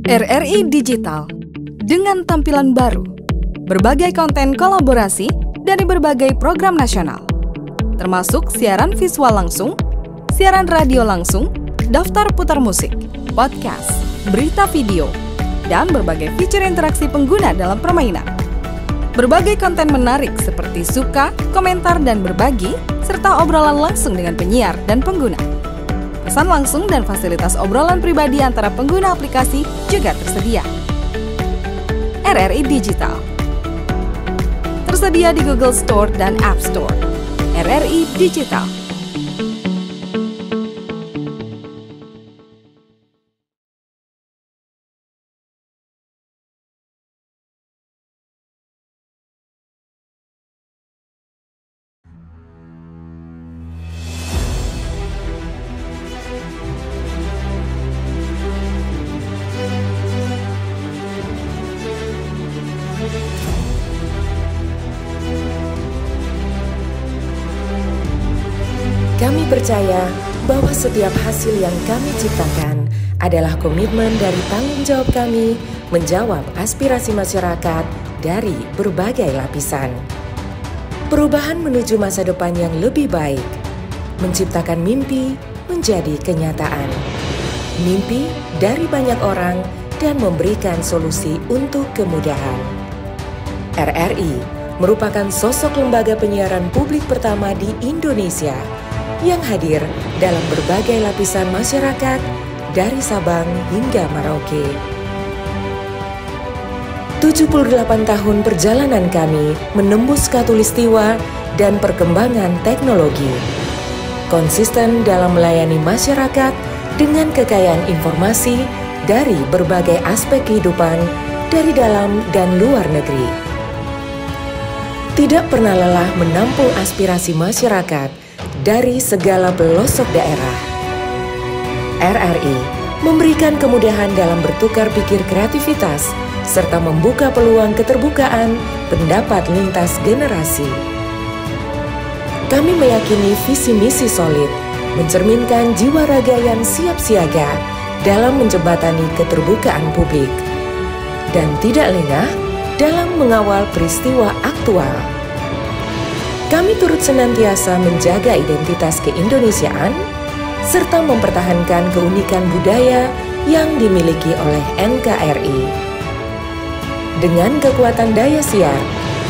RRI Digital dengan tampilan baru, berbagai konten kolaborasi dari berbagai program nasional, termasuk siaran visual langsung, siaran radio langsung, daftar putar musik, podcast, berita video, dan berbagai fitur interaksi pengguna dalam permainan. Berbagai konten menarik seperti suka, komentar, dan berbagi, serta obrolan langsung dengan penyiar dan pengguna. Pesan langsung dan fasilitas obrolan pribadi antara pengguna aplikasi juga tersedia. RRI Digital tersedia di Google Store dan App Store. RRI Digital. Kami percaya bahwa setiap hasil yang kami ciptakan adalah komitmen dari tanggung jawab kami menjawab aspirasi masyarakat dari berbagai lapisan. Perubahan menuju masa depan yang lebih baik, menciptakan mimpi menjadi kenyataan. Mimpi dari banyak orang dan memberikan solusi untuk kemudahan. RRI merupakan sosok lembaga penyiaran publik pertama di Indonesia yang hadir dalam berbagai lapisan masyarakat dari Sabang hingga Merauke. 78 tahun perjalanan kami menembus khatulistiwa dan perkembangan teknologi. Konsisten dalam melayani masyarakat dengan kekayaan informasi dari berbagai aspek kehidupan dari dalam dan luar negeri. Tidak pernah lelah menampung aspirasi masyarakat dari segala pelosok daerah. RRI memberikan kemudahan dalam bertukar pikir kreativitas serta membuka peluang keterbukaan pendapat lintas generasi. Kami meyakini visi misi solid mencerminkan jiwa raga yang siap siaga dalam menjembatani keterbukaan publik dan tidak lengah dalam mengawal peristiwa aktual. Kami turut senantiasa menjaga identitas keindonesiaan serta mempertahankan keunikan budaya yang dimiliki oleh NKRI. Dengan kekuatan daya siar,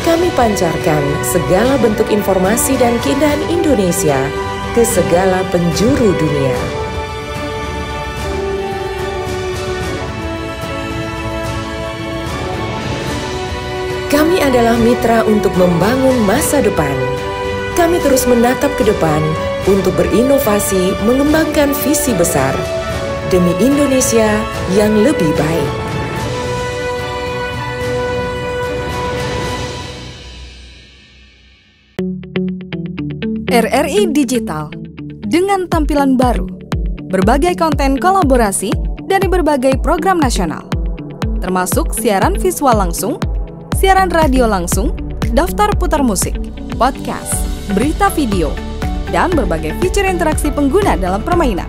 kami pancarkan segala bentuk informasi dan keindahan Indonesia ke segala penjuru dunia. Kami adalah mitra untuk membangun masa depan. Kami terus menatap ke depan untuk berinovasi mengembangkan visi besar demi Indonesia yang lebih baik. RRI Digital dengan tampilan baru, berbagai konten kolaborasi dari berbagai program nasional, termasuk siaran visual langsung, siaran radio langsung, daftar putar musik, podcast, berita video, dan berbagai fitur interaksi pengguna dalam permainan.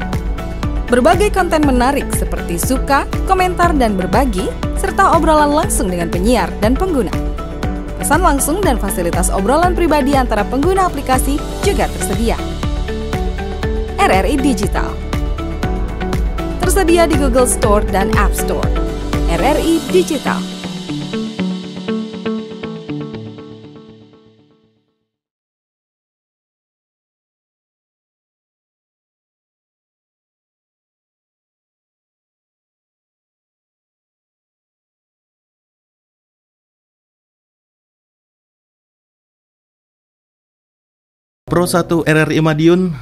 Berbagai konten menarik seperti suka, komentar, dan berbagi, serta obrolan langsung dengan penyiar dan pengguna. Pesan langsung dan fasilitas obrolan pribadi antara pengguna aplikasi juga tersedia. RRI Digital tersedia di Google Store dan App Store. RRI Digital. Pro 1 RRI Madiun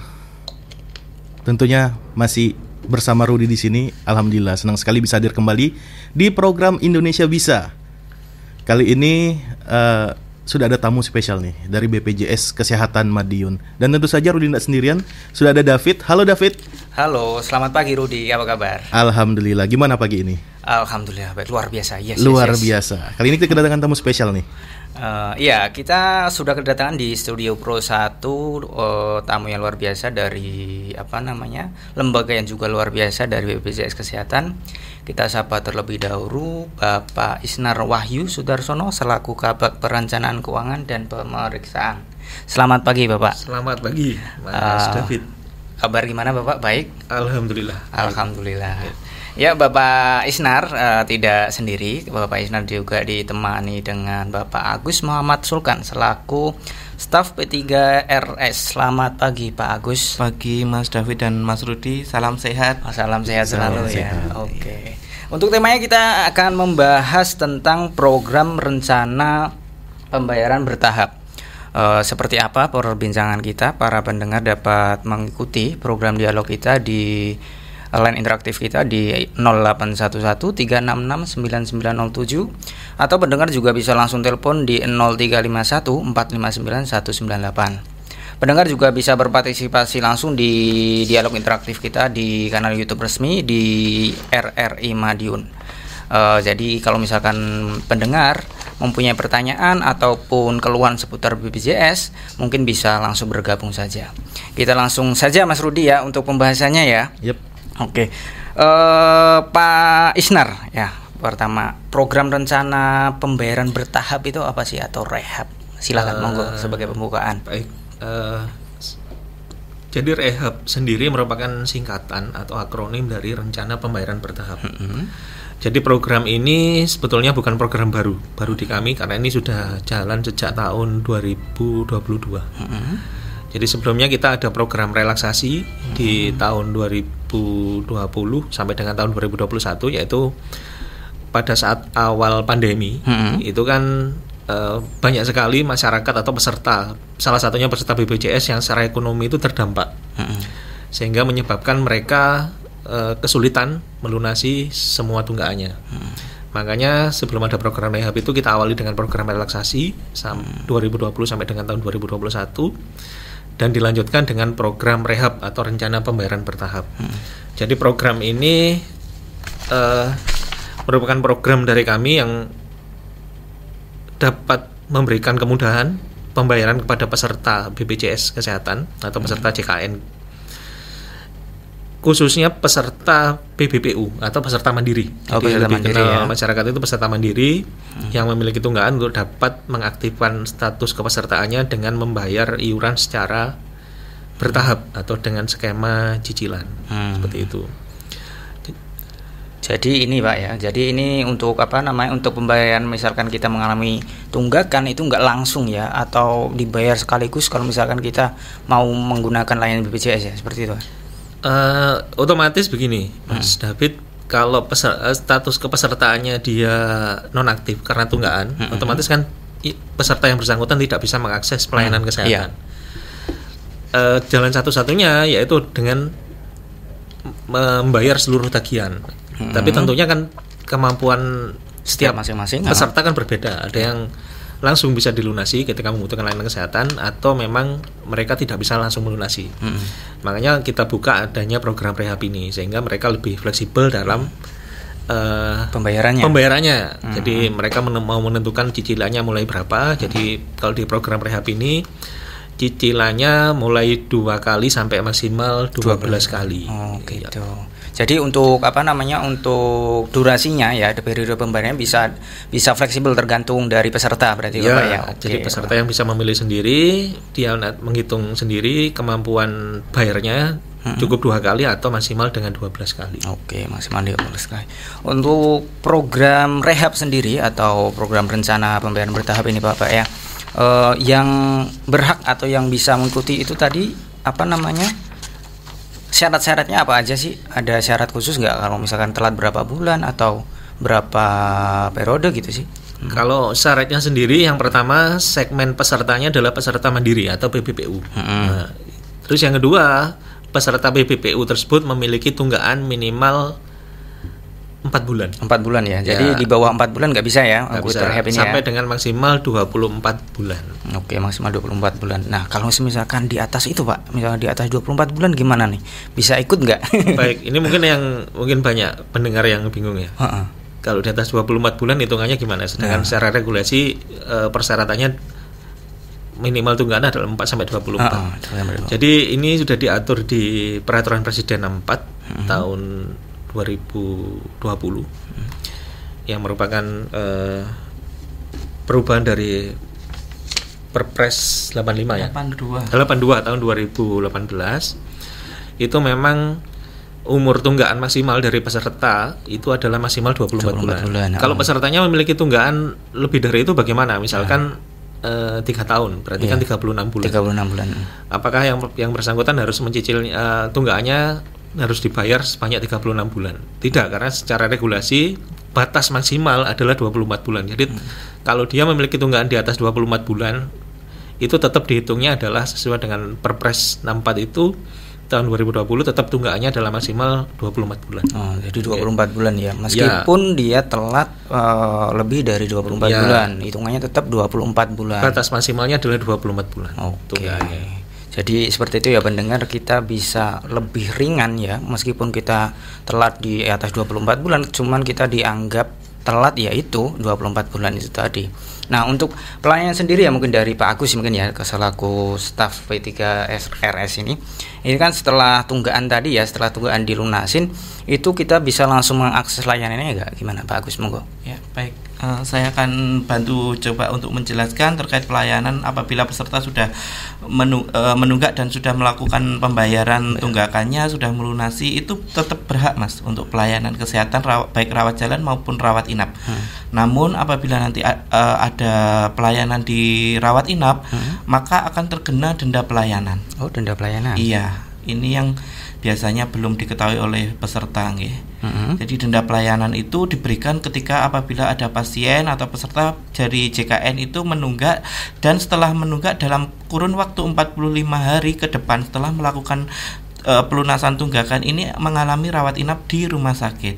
tentunya masih bersama Rudi di sini. Alhamdulillah senang sekali bisa hadir kembali di program Indonesia Bisa. Kali ini sudah ada tamu spesial nih dari BPJS Kesehatan Madiun. Dan tentu saja Rudi tidak sendirian, sudah ada David. Halo David. Halo, selamat pagi Rudi, apa kabar? Alhamdulillah, gimana pagi ini? Alhamdulillah baik, luar biasa. Luar biasa. Kali ini kita kedatangan tamu spesial nih. Iya, kita sudah kedatangan di Studio Pro 1 tamu yang luar biasa dari lembaga yang juga luar biasa dari BPJS Kesehatan. Kita sapa terlebih dahulu Bapak Isnar Wahyu Sudarsono selaku Kabag Perencanaan Keuangan dan Pemeriksaan. Selamat pagi Bapak. Selamat pagi Mas David. Kabar gimana Bapak? Baik? Alhamdulillah. Ya Bapak Isnar tidak sendiri. Bapak Isnar juga ditemani dengan Bapak Agus Muhammad Sulkan selaku staf P3RS. Selamat pagi Pak Agus. Pagi Mas David dan Mas Rudi. Salam sehat. Salam sehat selalu ya. Oke. Untuk temanya kita akan membahas tentang program rencana pembayaran bertahap. Seperti apa perbincangan kita, para pendengar dapat mengikuti program dialog kita di line interaktif kita di 0811366997 atau pendengar juga bisa langsung telepon di 0351459198. Pendengar juga bisa berpartisipasi langsung di dialog interaktif kita di kanal YouTube resmi di RRI Madiun. Jadi kalau misalkan pendengar mempunyai pertanyaan ataupun keluhan seputar BPJS, mungkin bisa langsung bergabung saja. Kita langsung saja Mas Rudi ya untuk pembahasannya ya. Yep. Oke, Pak Isnar ya, pertama program rencana pembayaran bertahap itu apa sih atau rehab? Silakan monggo sebagai pembukaan. Baik, jadi rehab sendiri merupakan singkatan atau akronim dari rencana pembayaran bertahap. Jadi program ini sebetulnya bukan program baru di kami karena ini sudah jalan sejak tahun 2022. Jadi sebelumnya kita ada program relaksasi di tahun 2020 sampai dengan tahun 2021, yaitu pada saat awal pandemi itu kan banyak sekali masyarakat atau peserta, salah satunya peserta BPJS yang secara ekonomi itu terdampak, sehingga menyebabkan mereka kesulitan melunasi semua tunggakannya. Makanya sebelum ada program rehab itu kita awali dengan program relaksasi 2020 sampai dengan tahun 2021. Dan dilanjutkan dengan program rehab atau rencana pembayaran bertahap. Jadi program ini merupakan program dari kami yang dapat memberikan kemudahan pembayaran kepada peserta BPJS Kesehatan atau peserta JKN, khususnya peserta PBPU atau peserta mandiri. Jadi lebih kenal masyarakat itu peserta mandiri yang memiliki tunggakan untuk dapat mengaktifkan status kepesertaannya dengan membayar iuran secara bertahap atau dengan skema cicilan seperti itu. Jadi ini Pak ya, jadi ini untuk untuk pembayaran misalkan kita mengalami tunggakan itu nggak langsung ya atau dibayar sekaligus kalau misalkan kita mau menggunakan layanan BPJS ya, seperti itu. Otomatis begini Mas David, kalau status kepesertaannya dia nonaktif karena tunggakan, otomatis kan peserta yang bersangkutan tidak bisa mengakses pelayanan kesehatan. Jalan satu-satunya yaitu dengan membayar seluruh tagihan. Tapi tentunya kan kemampuan setiap masing-masing peserta kan berbeda. Ada yang langsung bisa dilunasi ketika membutuhkan layanan kesehatan, atau memang mereka tidak bisa langsung melunasi. Makanya kita buka adanya program rehab ini sehingga mereka lebih fleksibel dalam pembayarannya. Jadi mereka mau menentukan cicilannya mulai berapa. Jadi kalau di program rehab ini cicilannya mulai 2 kali sampai maksimal 12 kali. Oh gitu. Jadi untuk untuk durasinya ya, periode pembayarannya bisa fleksibel tergantung dari peserta berarti ya, Bapak ya. Jadi peserta yang bisa memilih sendiri, dia menghitung sendiri kemampuan bayarnya cukup 2 kali atau maksimal dengan 12 kali. Oke, maksimal 12 kali. Untuk program rehab sendiri atau program rencana pembayaran bertahap ini Bapak ya, yang berhak atau yang bisa mengikuti itu tadi syarat-syaratnya apa aja sih? Ada syarat khusus nggak kalau misalkan telat berapa bulan atau berapa periode gitu sih? Kalau syaratnya sendiri, yang pertama segmen pesertanya adalah peserta mandiri atau PBPU. Nah, terus yang kedua, peserta PBPU tersebut memiliki tunggakan minimal 4 bulan. 4 bulan ya. Jadi di bawah 4 bulan nggak bisa ya bisa, rehab ini sampai ya. dengan maksimal 24 bulan. Oke, maksimal 24 bulan. Nah, kalau misalkan di atas itu, Pak, misalnya di atas 24 bulan gimana nih? Bisa ikut nggak? Baik, ini mungkin banyak pendengar yang bingung ya. Kalau di atas 24 bulan hitungannya gimana? Sedangkan secara regulasi persyaratannya minimal tunggakan adalah 4 sampai 24. Jadi ini sudah diatur di Peraturan Presiden 64 tahun 2020 yang merupakan perubahan dari Perpres 85 ya. 82 tahun 2018. Itu memang umur tunggaan maksimal dari peserta itu adalah maksimal 24 bulan. Kalau pesertanya memiliki tunggaan lebih dari itu bagaimana? Misalkan 3 tahun, berarti kan 36 bulan. 36 bulan. Apakah yang bersangkutan harus mencicil tunggaannya harus dibayar sebanyak 36 bulan? Tidak, karena secara regulasi batas maksimal adalah 24 bulan. Jadi kalau dia memiliki tunggaan di atas 24 bulan, itu tetap dihitungnya adalah sesuai dengan Perpres 64 itu tahun 2020, tetap tunggaannya adalah maksimal 24 bulan. Oh, jadi 24 bulan ya. Meskipun dia telat lebih dari 24 bulan, hitungannya tetap 24 bulan. Batas maksimalnya adalah 24 bulan. Oke. Jadi seperti itu ya pendengar, kita bisa lebih ringan ya, meskipun kita telat di atas 24 bulan, cuman kita dianggap telat yaitu 24 bulan itu tadi. Nah, untuk pelayanan sendiri ya mungkin dari Pak Agus mungkin ya, selaku staf P3RS ini kan setelah tunggaan tadi ya, setelah tunggaan dilunasin itu kita bisa langsung mengakses layanannya enggak? Gimana Pak Agus, monggo? Ya, baik. Saya akan bantu coba untuk menjelaskan terkait pelayanan apabila peserta sudah menunggak dan sudah melakukan pembayaran tunggakannya, sudah melunasi, itu tetap berhak Mas untuk pelayanan kesehatan baik rawat jalan maupun rawat inap. Namun apabila nanti ada pelayanan di rawat inap, maka akan terkena denda pelayanan. Oh, denda pelayanan. Iya, ini yang biasanya belum diketahui oleh peserta nggih. Jadi denda pelayanan itu diberikan ketika apabila ada pasien atau peserta dari JKN itu menunggak, dan setelah menunggak dalam kurun waktu 45 hari ke depan setelah melakukan pelunasan tunggakan ini mengalami rawat inap di rumah sakit.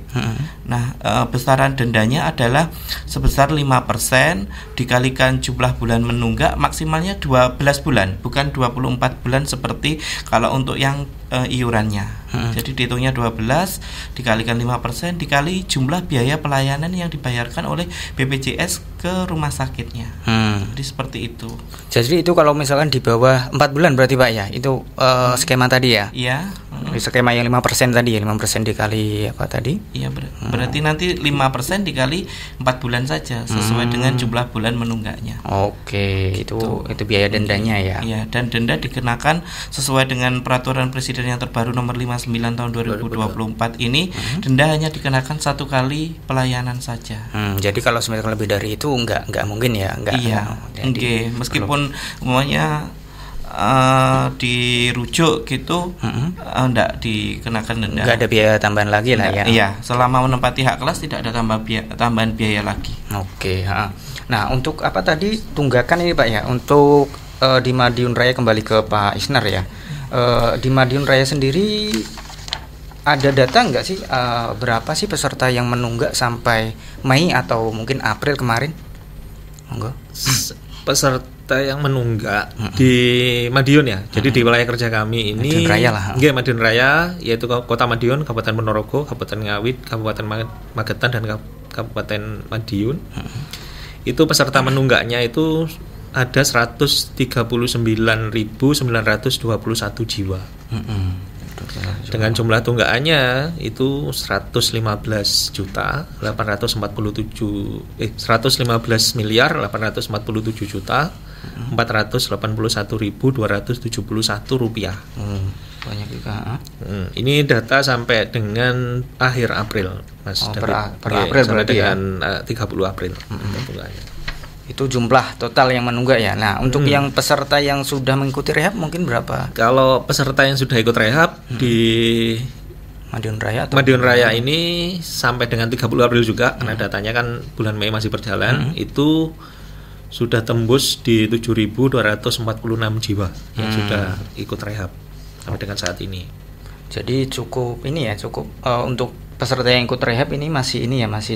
Nah, besaran dendanya adalah sebesar 5% dikalikan jumlah bulan menunggak, maksimalnya 12 bulan, bukan 24 bulan seperti kalau untuk yang iurannya. Jadi dihitungnya 12 dikalikan 5% dikali jumlah biaya pelayanan yang dibayarkan oleh BPJS ke rumah sakitnya. Jadi seperti itu. Jadi itu kalau misalkan di bawah 4 bulan berarti Pak ya, itu skema tadi ya? Iya. Skema yang 5% tadi ya, 5% dikali apa tadi? Iya, berarti nanti 5% dikali 4 bulan saja sesuai dengan jumlah bulan menunggaknya. Oke, itu biaya dendanya ya. Iya, dan denda dikenakan sesuai dengan peraturan presiden yang terbaru nomor 59 tahun 2024 ini. Denda hanya dikenakan 1 kali pelayanan saja. Jadi kalau misalkan lebih dari itu enggak mungkin ya, enggak. Iya. Oke, meskipun umumnya dirujuk gitu, enggak dikenakan denda. Enggak ada biaya tambahan lagi lah ya. Iya, selama menempati hak kelas tidak ada tambahan biaya lagi. Oke. Nah, untuk apa tadi tunggakan ini Pak ya, untuk di Madiun Raya, kembali ke Pak Isnar ya. Di Madiun Raya sendiri ada data nggak sih berapa sih peserta yang menunggak sampai Mei atau mungkin April kemarin? Monggo. Peserta yang menunggak di Madiun ya. Jadi di wilayah kerja kami ini Madiun Raya lah. Madiun Raya, yaitu Kota Madiun, Kabupaten Ponorogo, Kabupaten Ngawit, Kabupaten Magetan dan Kabupaten Madiun. Itu peserta menunggaknya itu ada 139.921 jiwa. Dengan jumlah tunggakannya itu 115 miliar 847 juta 481.271 rupiah. Banyak juga. Ini data sampai dengan akhir April, Mas. Per April berarti dengan 30 April tunggakannya. Itu jumlah total yang menunggak ya. Nah, untuk yang peserta yang sudah mengikuti rehab mungkin berapa? Kalau peserta yang sudah ikut rehab di Madiun Raya ini sampai dengan 30 April juga, karena datanya kan bulan Mei masih berjalan, itu sudah tembus di 7.246 jiwa yang sudah ikut rehab sampai dengan saat ini. Jadi cukup untuk peserta yang ikut rehab ini masih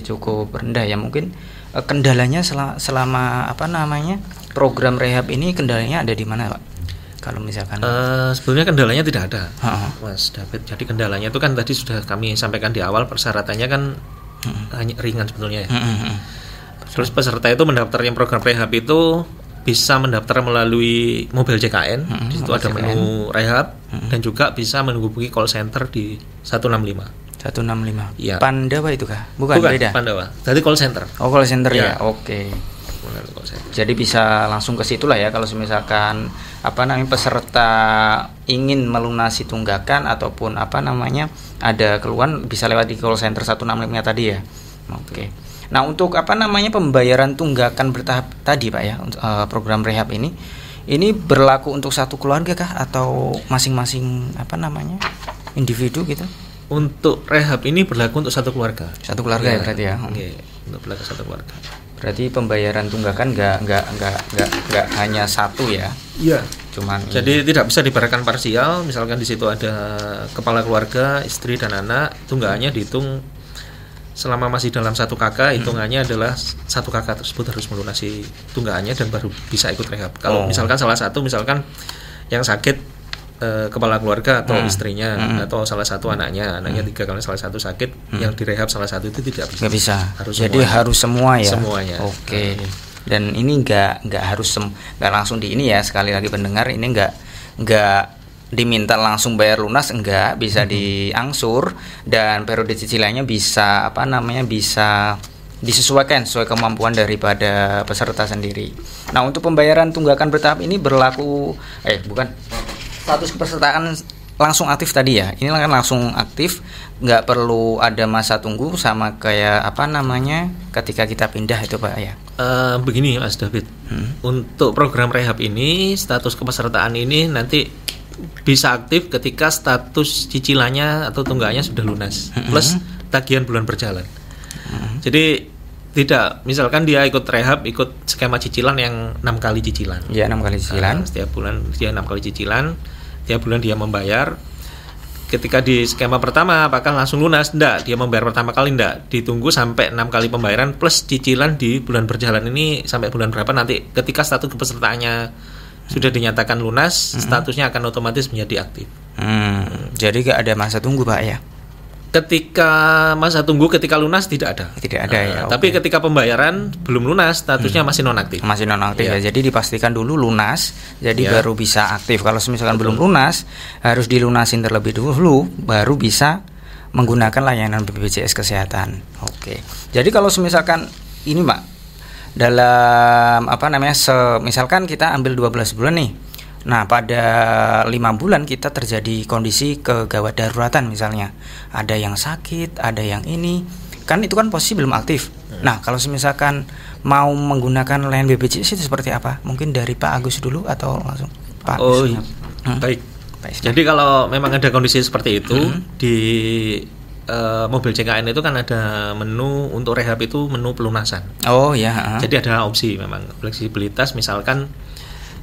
cukup rendah ya. Mungkin kendalanya selama program rehab ini, kendalanya ada di mana, Pak? Kalau misalkan sebenarnya kendalanya tidak ada, Mas David. Jadi kendalanya itu kan tadi sudah kami sampaikan di awal, persyaratannya kan hanya ringan sebetulnya ya. Terus peserta itu mendaftar yang program rehab itu bisa mendaftar melalui mobil JKN. Di situ ada menu rehab dan juga bisa menghubungi call center di 165. 165. Ya. Pandawa itu kah? Bukan beda. Pandawa. Tadi call center. Oh, call center ya. Ya. Oke. Jadi bisa langsung ke situ lah ya kalau misalkan peserta ingin melunasi tunggakan ataupun ada keluhan, bisa lewat di call center 165 tadi ya. Oke. Nah, untuk pembayaran tunggakan bertahap tadi, Pak ya, untuk program rehab ini berlaku untuk satu keluarga kah atau masing-masing individu gitu? Untuk rehab ini berlaku untuk satu keluarga. Satu keluarga ya berarti ya. Oke, untuk berlaku satu keluarga. Berarti pembayaran tunggakan nggak hanya satu ya? Iya. Jadi tidak bisa dibayarkan parsial. Misalkan di situ ada kepala keluarga, istri dan anak, tunggakannya dihitung selama masih dalam satu kakak. Hitungannya adalah satu kakak tersebut harus melunasi tunggakannya dan baru bisa ikut rehab. Kalau misalkan salah satu, yang sakit kepala keluarga atau istrinya atau salah satu anaknya 3, kalau salah satu sakit, yang direhab salah satu itu tidak bisa. Nggak bisa. Jadi harus semua ya. Semuanya. Oke. Dan ini nggak harus nggak langsung di ini ya, sekali lagi pendengar, ini nggak diminta langsung bayar lunas, enggak, bisa diangsur dan periode cicilannya bisa bisa disesuaikan sesuai kemampuan daripada peserta sendiri. Nah, untuk pembayaran tunggakan bertahap ini berlaku status kepesertaan langsung aktif tadi ya. Ini kan langsung aktif, nggak perlu ada masa tunggu sama kayak ketika kita pindah itu, Pak ya. Begini Mas David, untuk program rehab ini status kepesertaan ini nanti bisa aktif ketika status cicilannya atau tunggakannya sudah lunas plus tagihan bulan berjalan. Jadi tidak, misalkan dia ikut rehab, ikut skema cicilan yang 6 kali cicilan. Iya, 6 kali cicilan. Setiap bulan dia 6 kali cicilan. Tiap bulan dia membayar. Ketika di skema pertama apakah langsung lunas? Enggak, dia membayar pertama kali enggak. Ditunggu sampai 6 kali pembayaran plus cicilan di bulan berjalan ini sampai bulan berapa nanti. Ketika status kepesertaannya sudah dinyatakan lunas, statusnya akan otomatis menjadi aktif. Jadi enggak ada masa tunggu, Pak ya. Ketika masa tunggu ketika lunas tidak ada. Tidak ada ya. Tapi ketika pembayaran belum lunas, statusnya masih nonaktif. Masih nonaktif ya. Jadi dipastikan dulu lunas, jadi baru bisa aktif. Kalau misalkan belum lunas, harus dilunasin terlebih dulu, baru bisa menggunakan layanan BPJS Kesehatan. Oke. Jadi kalau misalkan ini, Pak, dalam misalkan kita ambil 12 bulan nih. Nah, pada 5 bulan kita terjadi kondisi kegawat daruratan misalnya. Ada yang sakit, ada yang ini. Kan itu kan posisi belum aktif. Nah, kalau misalkan mau menggunakan layanan BPJS itu seperti apa? Mungkin dari Pak Agus dulu atau langsung Pak Agus? Baik. Jadi kalau memang ada kondisi seperti itu, di mobil JKN itu kan ada menu untuk rehab itu menu pelunasan. Oh ya. Jadi ada opsi memang fleksibilitas, misalkan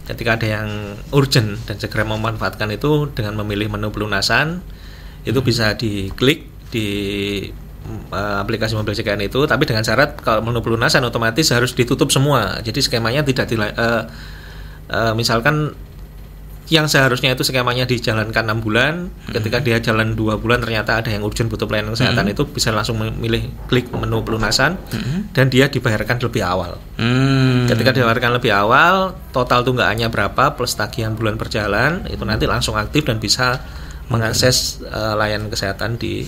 ketika ada yang urgent dan segera memanfaatkan itu dengan memilih menu pelunasan, itu bisa diklik di aplikasi mobil JKN itu, tapi dengan syarat kalau menu pelunasan otomatis harus ditutup semua. Jadi skemanya tidak misalkan yang seharusnya itu skemanya dijalankan 6 bulan, ketika dia jalan 2 bulan ternyata ada yang urgent butuh pelayanan kesehatan, itu bisa langsung memilih klik menu pelunasan dan dia dibayarkan lebih awal. Ketika dibayarkan lebih awal, total tunggakannya berapa plus tagihan bulan berjalan, itu nanti langsung aktif dan bisa mengakses layanan kesehatan di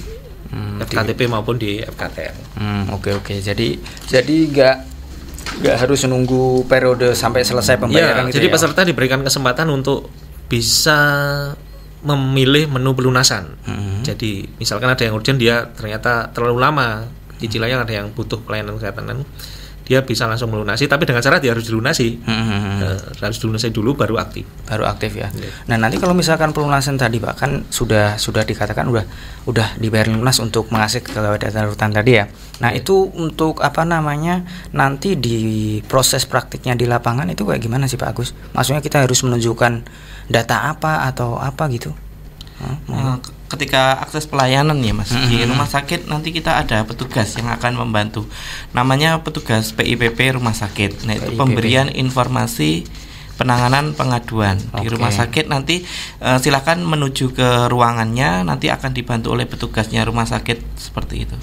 FKTP maupun di FKTN. Oke. Jadi nggak harus menunggu periode sampai selesai pembayaran gitu. Jadi peserta diberikan kesempatan untuk bisa memilih menu pelunasan. Jadi misalkan ada yang urgent, dia ternyata terlalu lama cicilannya, ada yang butuh pelayanan kesehatan, dia bisa langsung melunasi, tapi dengan syarat dia harus dilunasi. Harus dilunasi dulu baru aktif. Baru aktif ya. Nah, nanti kalau misalkan pelunasan tadi, Pak, kan sudah dikatakan udah dibayar lunas untuk mengakses kegawat darurat tadi ya. Nah, itu untuk nanti di proses praktiknya di lapangan itu kayak gimana sih, Pak Agus? Maksudnya kita harus menunjukkan data apa atau apa gitu? ketika akses pelayanan ya Mas, di rumah sakit nanti kita ada petugas yang akan membantu. Namanya petugas PIPP rumah sakit. Nah, itu PIPP. pemberian informasi penanganan pengaduan di rumah sakit. Nanti silakan menuju ke ruangannya, nanti akan dibantu oleh petugasnya rumah sakit seperti itu.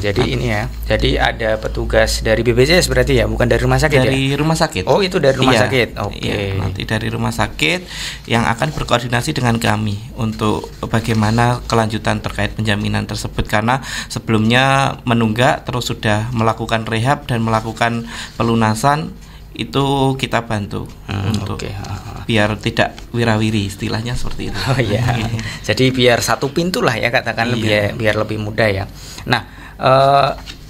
Jadi ini ya, jadi ada petugas dari BPJS berarti ya, bukan dari rumah sakit Dari ya? rumah sakit. Oh, itu dari rumah Iya, sakit. Oke. iya, nanti dari rumah sakit yang akan berkoordinasi dengan kami untuk bagaimana kelanjutan terkait penjaminan tersebut, karena sebelumnya menunggak terus sudah melakukan rehab dan melakukan pelunasan, itu kita bantu untuk biar tidak wirawiri, istilahnya seperti itu. Oh iya. Jadi biar satu pintu lah ya, katakan biar lebih mudah ya. Nah,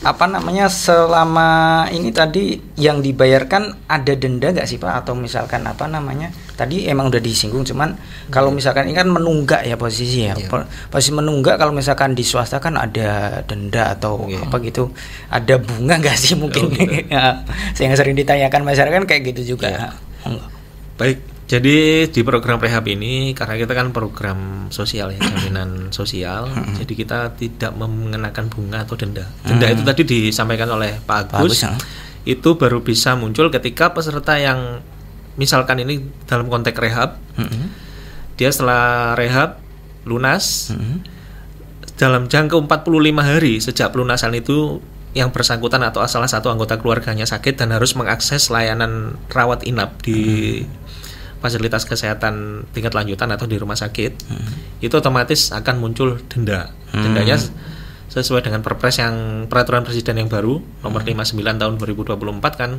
apa namanya, selama ini tadi yang dibayarkan ada denda nggak sih Pak? Atau misalkan apa namanya, tadi emang udah disinggung, cuman kalau misalkan ini kan menunggak ya posisi ya, posisi menunggak, kalau misalkan di swasta kan ada denda atau apa gitu, ada bunga nggak sih mungkin? Ya, yang sering ditanyakan masyarakat kayak gitu juga. Baik, jadi di program rehab ini, karena kita kan program sosial ya, jaminan sosial, jadi kita tidak mengenakan bunga atau denda. Denda itu tadi disampaikan oleh Pak Agus, itu baru bisa muncul ketika peserta yang misalkan ini dalam konteks rehab, dia setelah rehab lunas, dalam jangka 45 hari sejak pelunasan itu, yang bersangkutan atau salah satu anggota keluarganya sakit dan harus mengakses layanan rawat inap di fasilitas kesehatan tingkat lanjutan atau di rumah sakit, itu otomatis akan muncul denda. Dendanya sesuai dengan Perpres yang peraturan presiden yang baru nomor 59 tahun 2024 kan,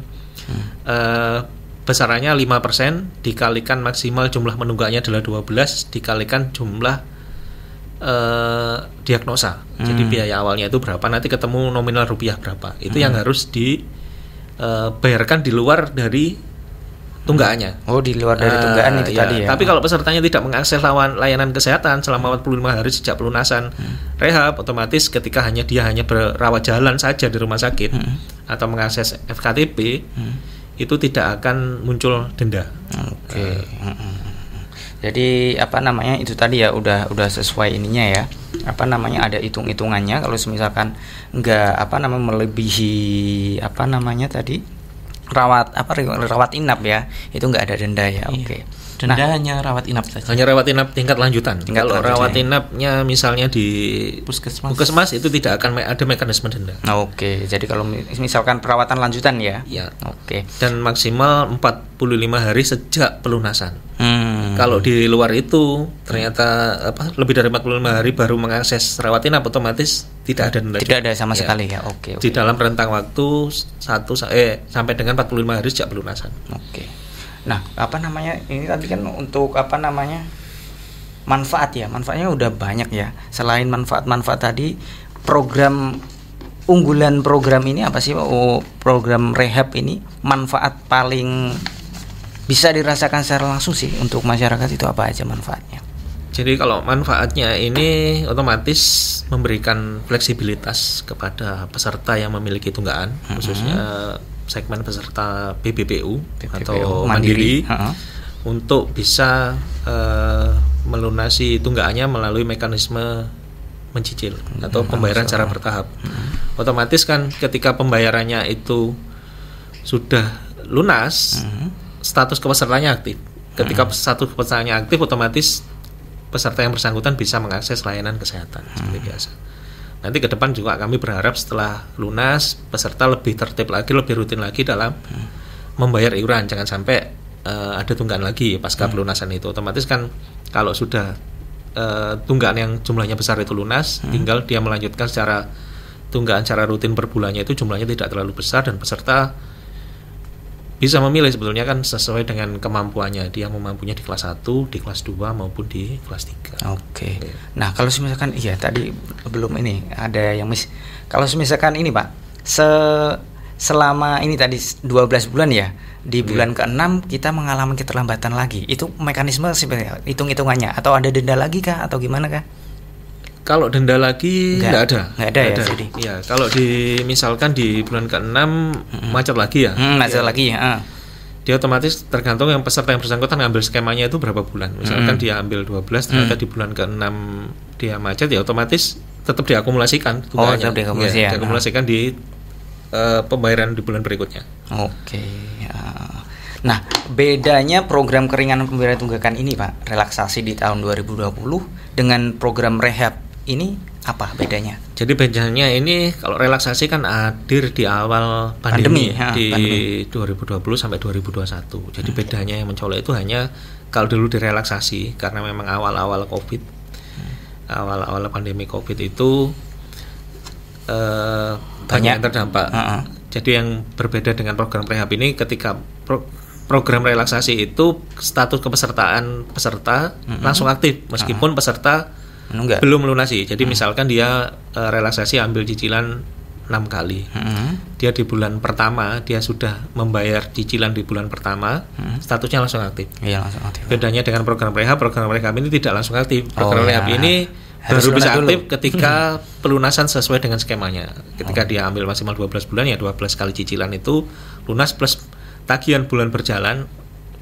besarannya 5% dikalikan maksimal jumlah menunggaknya adalah 12 dikalikan jumlah diagnosa. Jadi biaya awalnya itu berapa, nanti ketemu nominal rupiah berapa. Itu yang harus dibayarkan di luar dari tunggakannya. Oh, di luar dari tunggakan itu tadi ya. Tapi kalau pesertanya tidak mengakses layanan kesehatan selama 45 hari sejak pelunasan rehab, otomatis ketika dia hanya berawat jalan saja di rumah sakit atau mengakses FKTP, itu tidak akan muncul denda. Oke. Jadi apa namanya, itu tadi ya udah sesuai ininya ya. Apa namanya, ada hitung-hitungannya, kalau misalkan enggak apa namanya melebihi apa namanya tadi rawat inap ya, itu nggak ada denda ya. Oke. Denda hanya rawat inap saja. Hanya rawat inap tingkat lanjutan. Kalau rawat inapnya misalnya di puskesmas itu tidak akan ada mekanisme denda. Oke. Jadi kalau misalkan perawatan lanjutan ya. Ya. Oke. Dan maksimal 45 hari sejak pelunasan. Kalau di luar itu ternyata lebih dari 45 hari baru mengakses rawat inap, otomatis tidak ada denda. Tidak ada sama sekali ya. Oke. Di dalam rentang waktu sampai dengan 45 hari sejak pelunasan. Oke. Nah, apa namanya, ini tadi kan untuk apa namanya manfaat ya, manfaatnya udah banyak ya. Selain manfaat tadi, unggulan program ini apa sih? Program rehab ini manfaat paling bisa dirasakan secara langsung sih untuk masyarakat itu apa aja manfaatnya? Jadi kalau manfaatnya ini otomatis memberikan fleksibilitas kepada peserta yang memiliki tunggakan, khususnya segmen peserta BPPU atau mandiri, untuk bisa melunasi tunggakannya melalui mekanisme mencicil atau pembayaran secara bertahap. Otomatis kan ketika pembayarannya itu sudah lunas, status kepesertanya aktif. Ketika status kepesertanya aktif, otomatis peserta yang bersangkutan bisa mengakses layanan kesehatan seperti biasa. Nanti ke depan juga kami berharap setelah lunas, peserta lebih tertib lagi, lebih rutin lagi dalam membayar iuran. Jangan sampai ada tunggakan lagi pasca pelunasan itu. Otomatis kan kalau sudah tunggakan yang jumlahnya besar itu lunas, tinggal dia melanjutkan secara tunggakan secara rutin per bulannya, itu jumlahnya tidak terlalu besar dan peserta bisa memilih sebetulnya kan sesuai dengan kemampuannya. Dia mampunya di kelas 1, di kelas 2 maupun di kelas 3. Oke. Nah, kalau misalkan tadi belum ini ada yang kalau misalkan ini Pak, selama ini tadi 12 bulan ya, di bulan ke-6 kita mengalami keterlambatan lagi. Itu mekanisme sebenarnya hitung-hitungannya atau ada denda lagi kah atau gimana kah? Kalau denda lagi nggak ada ya. Jadi ya, kalau misalkan di bulan ke-6 macet lagi ya, macet lagi ya. Dia otomatis tergantung yang peserta yang bersangkutan ngambil skemanya itu berapa bulan. Misalkan dia ambil 12, ternyata di bulan ke-6 dia macet ya otomatis tetap diakumulasikan tunggakannya. Tetap diakumulasikan. Diakumulasikan di pembayaran di bulan berikutnya. Oke. Nah, bedanya program keringanan pembayaran tunggakan ini, Pak, relaksasi di tahun 2020 dengan program rehab ini apa bedanya? Jadi bedanya ini kalau relaksasi kan hadir di awal pandemi di 2020 sampai 2021. Jadi bedanya yang mencolok itu hanya kalau dulu direlaksasi karena memang awal-awal Covid, awal-awal pandemi Covid itu banyak yang terdampak. Jadi yang berbeda dengan program rehab ini ketika program relaksasi itu status kepesertaan peserta langsung aktif meskipun peserta belum melunasi. Jadi misalkan dia relaksasi ambil cicilan 6 kali. Dia di bulan pertama dia sudah membayar cicilan di bulan pertama, statusnya langsung aktif. Iya, langsung aktif. Bedanya dengan program rehab ini tidak langsung aktif. Program rehab ini baru bisa aktif ketika pelunasan sesuai dengan skemanya. Ketika dia ambil maksimal 12 bulan ya 12 kali cicilan itu lunas plus tagihan bulan berjalan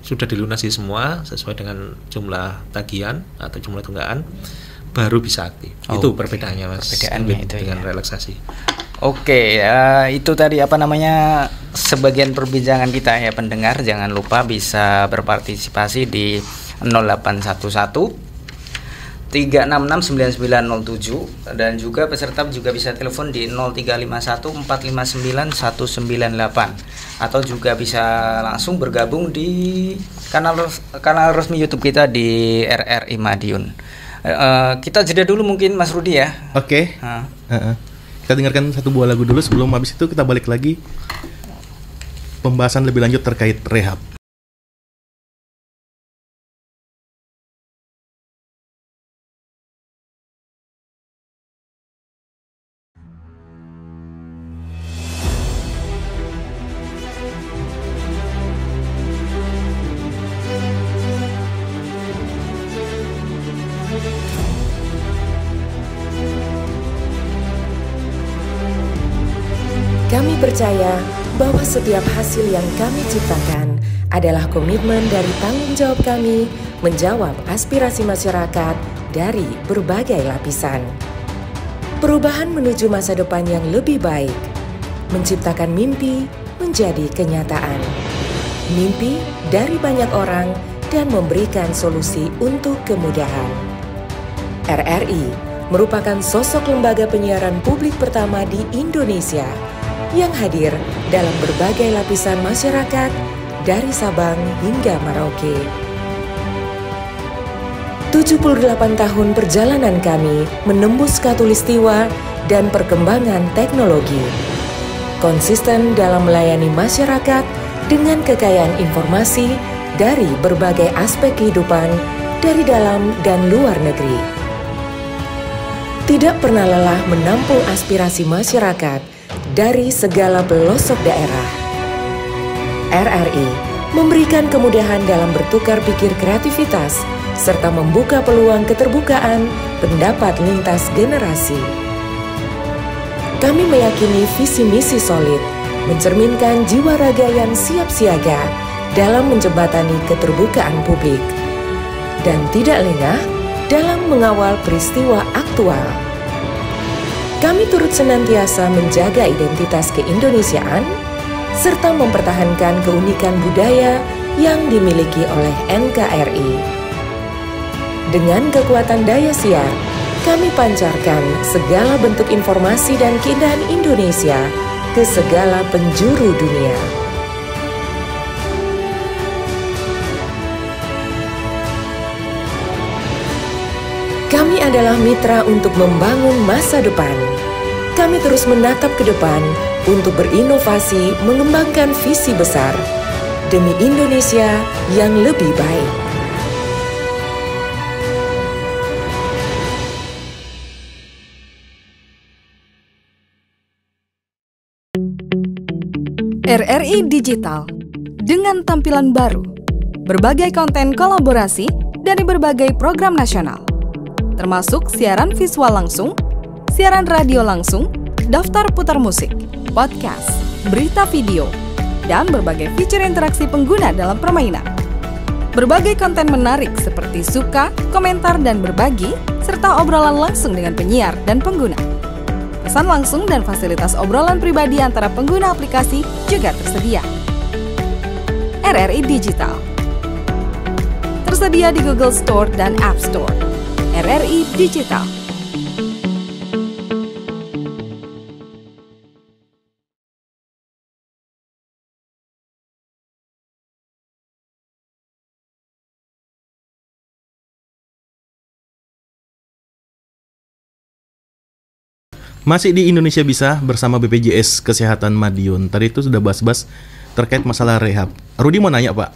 sudah dilunasi semua sesuai dengan jumlah tagihan atau jumlah tunggakan baru bisa aktif. Itu perbedaannya, Mas. Perbedaannya itu dengan relaksasi. Oke, itu tadi sebagian perbincangan kita ya pendengar. Jangan lupa bisa berpartisipasi di 0811 3669907 dan juga peserta juga bisa telepon di 0351 459 198 atau juga bisa langsung bergabung di kanal resmi YouTube kita di RRI Madiun. Kita jeda dulu mungkin Mas Rudi ya. Oke. Kita dengarkan satu buah lagu dulu sebelum habis itu kita balik lagi pembahasan lebih lanjut terkait rehab. Kami percaya bahwa setiap hasil yang kami ciptakan adalah komitmen dari tanggung jawab kami menjawab aspirasi masyarakat dari berbagai lapisan. Perubahan menuju masa depan yang lebih baik, menciptakan mimpi menjadi kenyataan. Mimpi dari banyak orang dan memberikan solusi untuk kemudahan. RRI merupakan sosok lembaga penyiaran publik pertama di Indonesia yang hadir dalam berbagai lapisan masyarakat dari Sabang hingga Merauke. 78 tahun perjalanan kami menembus khatulistiwa dan perkembangan teknologi. Konsisten dalam melayani masyarakat dengan kekayaan informasi dari berbagai aspek kehidupan dari dalam dan luar negeri. Tidak pernah lelah menampung aspirasi masyarakat dari segala pelosok daerah. RRI memberikan kemudahan dalam bertukar pikir kreativitas serta membuka peluang keterbukaan pendapat lintas generasi. Kami meyakini visi misi solid, mencerminkan jiwa raga yang siap siaga dalam menjembatani keterbukaan publik, dan tidak lengah dalam mengawal peristiwa aktual. Kami turut senantiasa menjaga identitas keindonesiaan serta mempertahankan keunikan budaya yang dimiliki oleh NKRI. Dengan kekuatan daya siar, kami pancarkan segala bentuk informasi dan keindahan Indonesia ke segala penjuru dunia. Kami adalah mitra untuk membangun masa depan. Kami terus menatap ke depan untuk berinovasi mengembangkan visi besar demi Indonesia yang lebih baik. RRI Digital dengan tampilan baru, berbagai konten kolaborasi dari berbagai program nasional, termasuk siaran visual langsung, siaran radio langsung, daftar putar musik, podcast, berita video, dan berbagai fitur interaksi pengguna dalam permainan. Berbagai konten menarik seperti suka, komentar, dan berbagi, serta obrolan langsung dengan penyiar dan pengguna. Pesan langsung dan fasilitas obrolan pribadi antara pengguna aplikasi juga tersedia. RRI Digital tersedia di Google Store dan App Store. RRI Digital. Masih di Indonesia Bisa bersama BPJS Kesehatan Madiun. Tadi itu sudah bahas-bahas terkait masalah rehab. Rudi mau nanya Pak,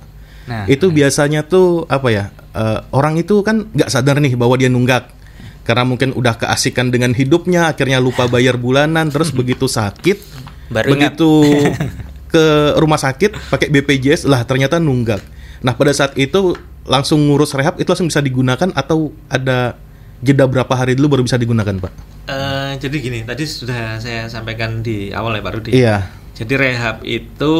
itu biasanya tuh apa ya, orang itu kan nggak sadar nih bahwa dia nunggak. Karena mungkin udah keasikan dengan hidupnya, akhirnya lupa bayar bulanan, terus begitu sakit, begitu ke rumah sakit pakai BPJS, lah ternyata nunggak. Nah pada saat itu langsung ngurus rehab, itu langsung bisa digunakan atau ada jeda berapa hari dulu baru bisa digunakan Pak? Jadi gini, tadi sudah saya sampaikan di awal ya Pak Rudi. Iya. Jadi rehab itu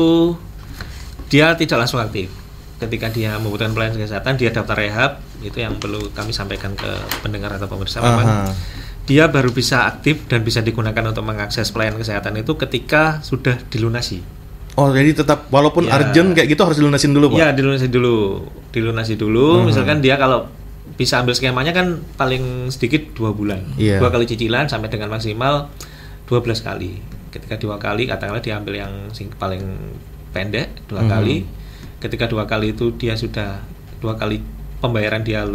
dia tidak langsung aktif. Ketika dia membutuhkan pelayanan kesehatan, dia daftar rehab. Itu yang perlu kami sampaikan ke pendengar atau pemirsa. Memang dia baru bisa aktif dan bisa digunakan untuk mengakses pelayanan kesehatan itu ketika sudah dilunasi. Oh, jadi tetap walaupun urgent kayak gitu harus dilunasin dulu Pak? Iya, dilunasi dulu. Misalkan dia kalau bisa ambil skemanya kan paling sedikit 2 bulan, 2 kali cicilan sampai dengan maksimal 12 kali. Ketika 2 kali, katakanlah diambil yang paling pendek 2 kali. Ketika 2 kali itu dia sudah 2 kali pembayaran dia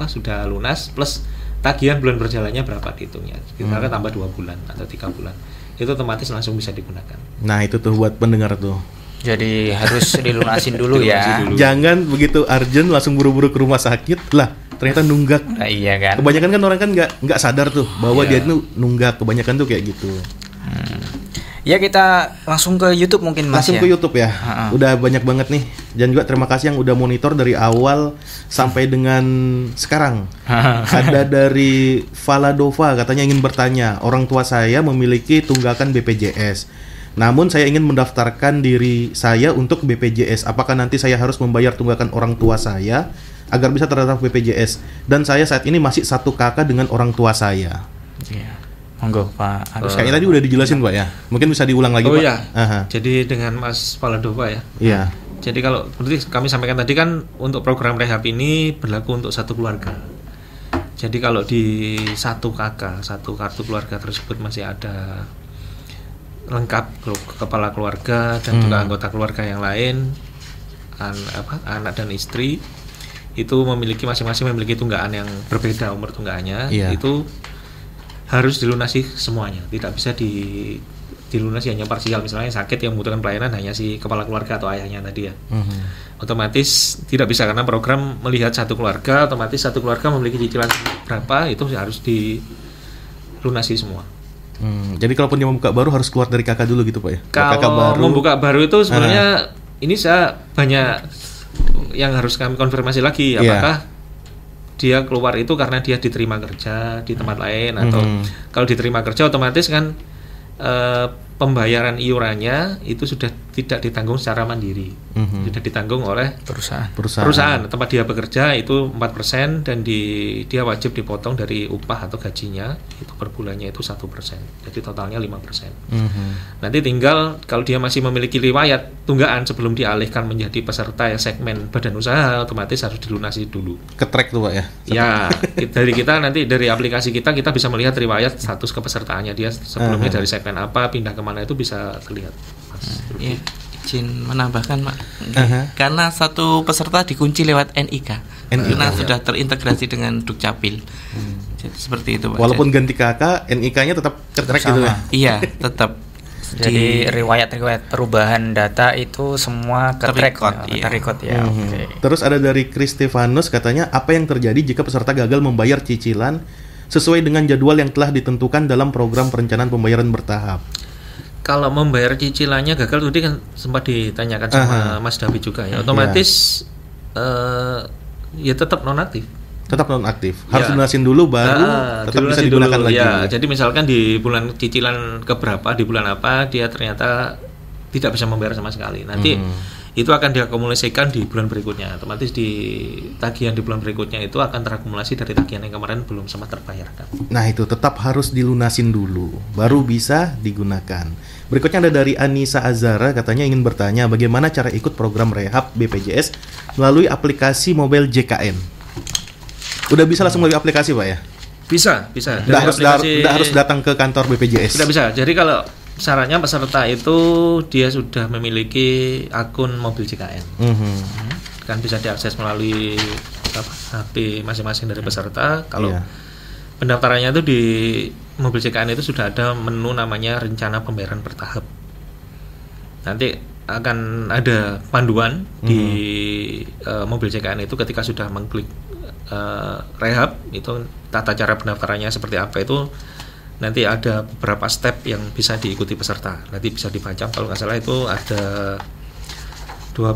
sudah lunas plus tagihan bulan berjalannya berapa dihitungnya. Kita kan tambah 2 bulan atau 3 bulan. Itu otomatis langsung bisa digunakan. Nah, itu tuh buat pendengar tuh. Jadi harus dilunasin dulu ya. Jangan begitu urgent langsung buru-buru ke rumah sakit lah. Ternyata nunggak. Nah, iya kan. Kebanyakan kan orang kan nggak sadar tuh bahwa dia itu nunggak. Kebanyakan tuh kayak gitu. Ya kita langsung ke YouTube mungkin Mas. Langsung ke YouTube ya. Udah banyak banget nih. Dan juga terima kasih yang udah monitor dari awal sampai dengan sekarang. Ada dari Valadova katanya ingin bertanya, orang tua saya memiliki tunggakan BPJS. Namun saya ingin mendaftarkan diri saya untuk BPJS. Apakah nanti saya harus membayar tunggakan orang tua saya agar bisa terdaftar BPJS? Dan saya saat ini masih satu kakak dengan orang tua saya. Iya. Monggo Pak. Terus kayaknya tadi udah dijelasin Pak ya. Mungkin bisa diulang lagi Pak. Iya. Jadi dengan Mas Valadova ya. Iya. Jadi kalau seperti kami sampaikan tadi kan untuk program rehab ini berlaku untuk satu keluarga. Jadi kalau di satu kakak, satu kartu keluarga tersebut masih ada lengkap kepala keluarga dan juga anggota keluarga yang lain, anak dan istri, itu masing-masing memiliki tunggakan yang berbeda umur tunggakannya. Itu harus dilunasi semuanya, tidak bisa dilunasi hanya parsial. Misalnya sakit yang membutuhkan pelayanan hanya si kepala keluarga atau ayahnya tadi ya. Otomatis tidak bisa karena program melihat satu keluarga, otomatis satu keluarga memiliki cicilan berapa itu harus dilunasi semua. Jadi kalaupun dia membuka baru harus keluar dari kakak dulu gitu Pak ya? Kalau membuka baru itu sebenarnya ini saya banyak yang harus kami konfirmasi lagi, apakah dia keluar itu karena dia diterima kerja di tempat lain atau kalau diterima kerja otomatis kan pembayaran iurannya itu sudah tidak ditanggung secara mandiri, sudah ditanggung oleh perusahaan tempat dia bekerja itu 4% dan dia wajib dipotong dari upah atau gajinya itu per bulannya itu 1%, jadi totalnya 5%. Nanti tinggal kalau dia masih memiliki riwayat tunggakan sebelum dialihkan menjadi peserta segmen badan usaha, otomatis harus dilunasi dulu. Ketrek tuh Pak ya? Ya, dari kita nanti dari aplikasi kita bisa melihat riwayat status kepesertaannya dia sebelumnya dari segmen apa, pindah kemana itu bisa terlihat. Ya, izin menambahkan Pak, karena satu peserta dikunci lewat NIK. Karena sudah terintegrasi dengan Dukcapil. Jadi seperti itu Pak. Walaupun ganti kakak, NIK-nya tetap ketrek gitu ya? Iya, tetap. Jadi riwayat perubahan data itu semua terrecord ya. Terus ada dari Chris Stefanus katanya, apa yang terjadi jika peserta gagal membayar cicilan sesuai dengan jadwal yang telah ditentukan dalam program perencanaan pembayaran bertahap? Kalau membayar cicilannya gagal tadi kan sempat ditanyakan sama Mas David juga ya. Otomatis ya tetap nonaktif. Tetap nonaktif. Harus lunasin dulu baru tetap bisa digunakan lagi. Ya, jadi misalkan di bulan cicilan keberapa, di bulan apa dia ternyata tidak bisa membayar sama sekali. Nanti itu akan diakumulasikan di bulan berikutnya. Otomatis di tagihan di bulan berikutnya itu akan terakumulasi dari tagihan yang kemarin belum sempat terbayarkan. Nah itu tetap harus dilunasin dulu, baru bisa digunakan. Berikutnya ada dari Anissa Azara, katanya ingin bertanya bagaimana cara ikut program rehab BPJS melalui aplikasi mobile JKN. Udah bisa langsung melalui aplikasi Pak ya? Bisa. Nggak harus datang ke kantor BPJS? Sudah bisa, jadi kalau syaratnya peserta itu dia sudah memiliki akun mobil JKN. Kan bisa diakses melalui HP masing-masing dari peserta. Kalau pendaftarannya itu di mobil JKN itu sudah ada menu namanya rencana pembayaran bertahap. Nanti akan ada panduan di mobil JKN itu ketika sudah mengklik rehab, itu tata cara pendaftarannya seperti apa itu. Nanti ada beberapa step yang bisa diikuti peserta. Nanti bisa dibaca, kalau nggak salah itu ada 12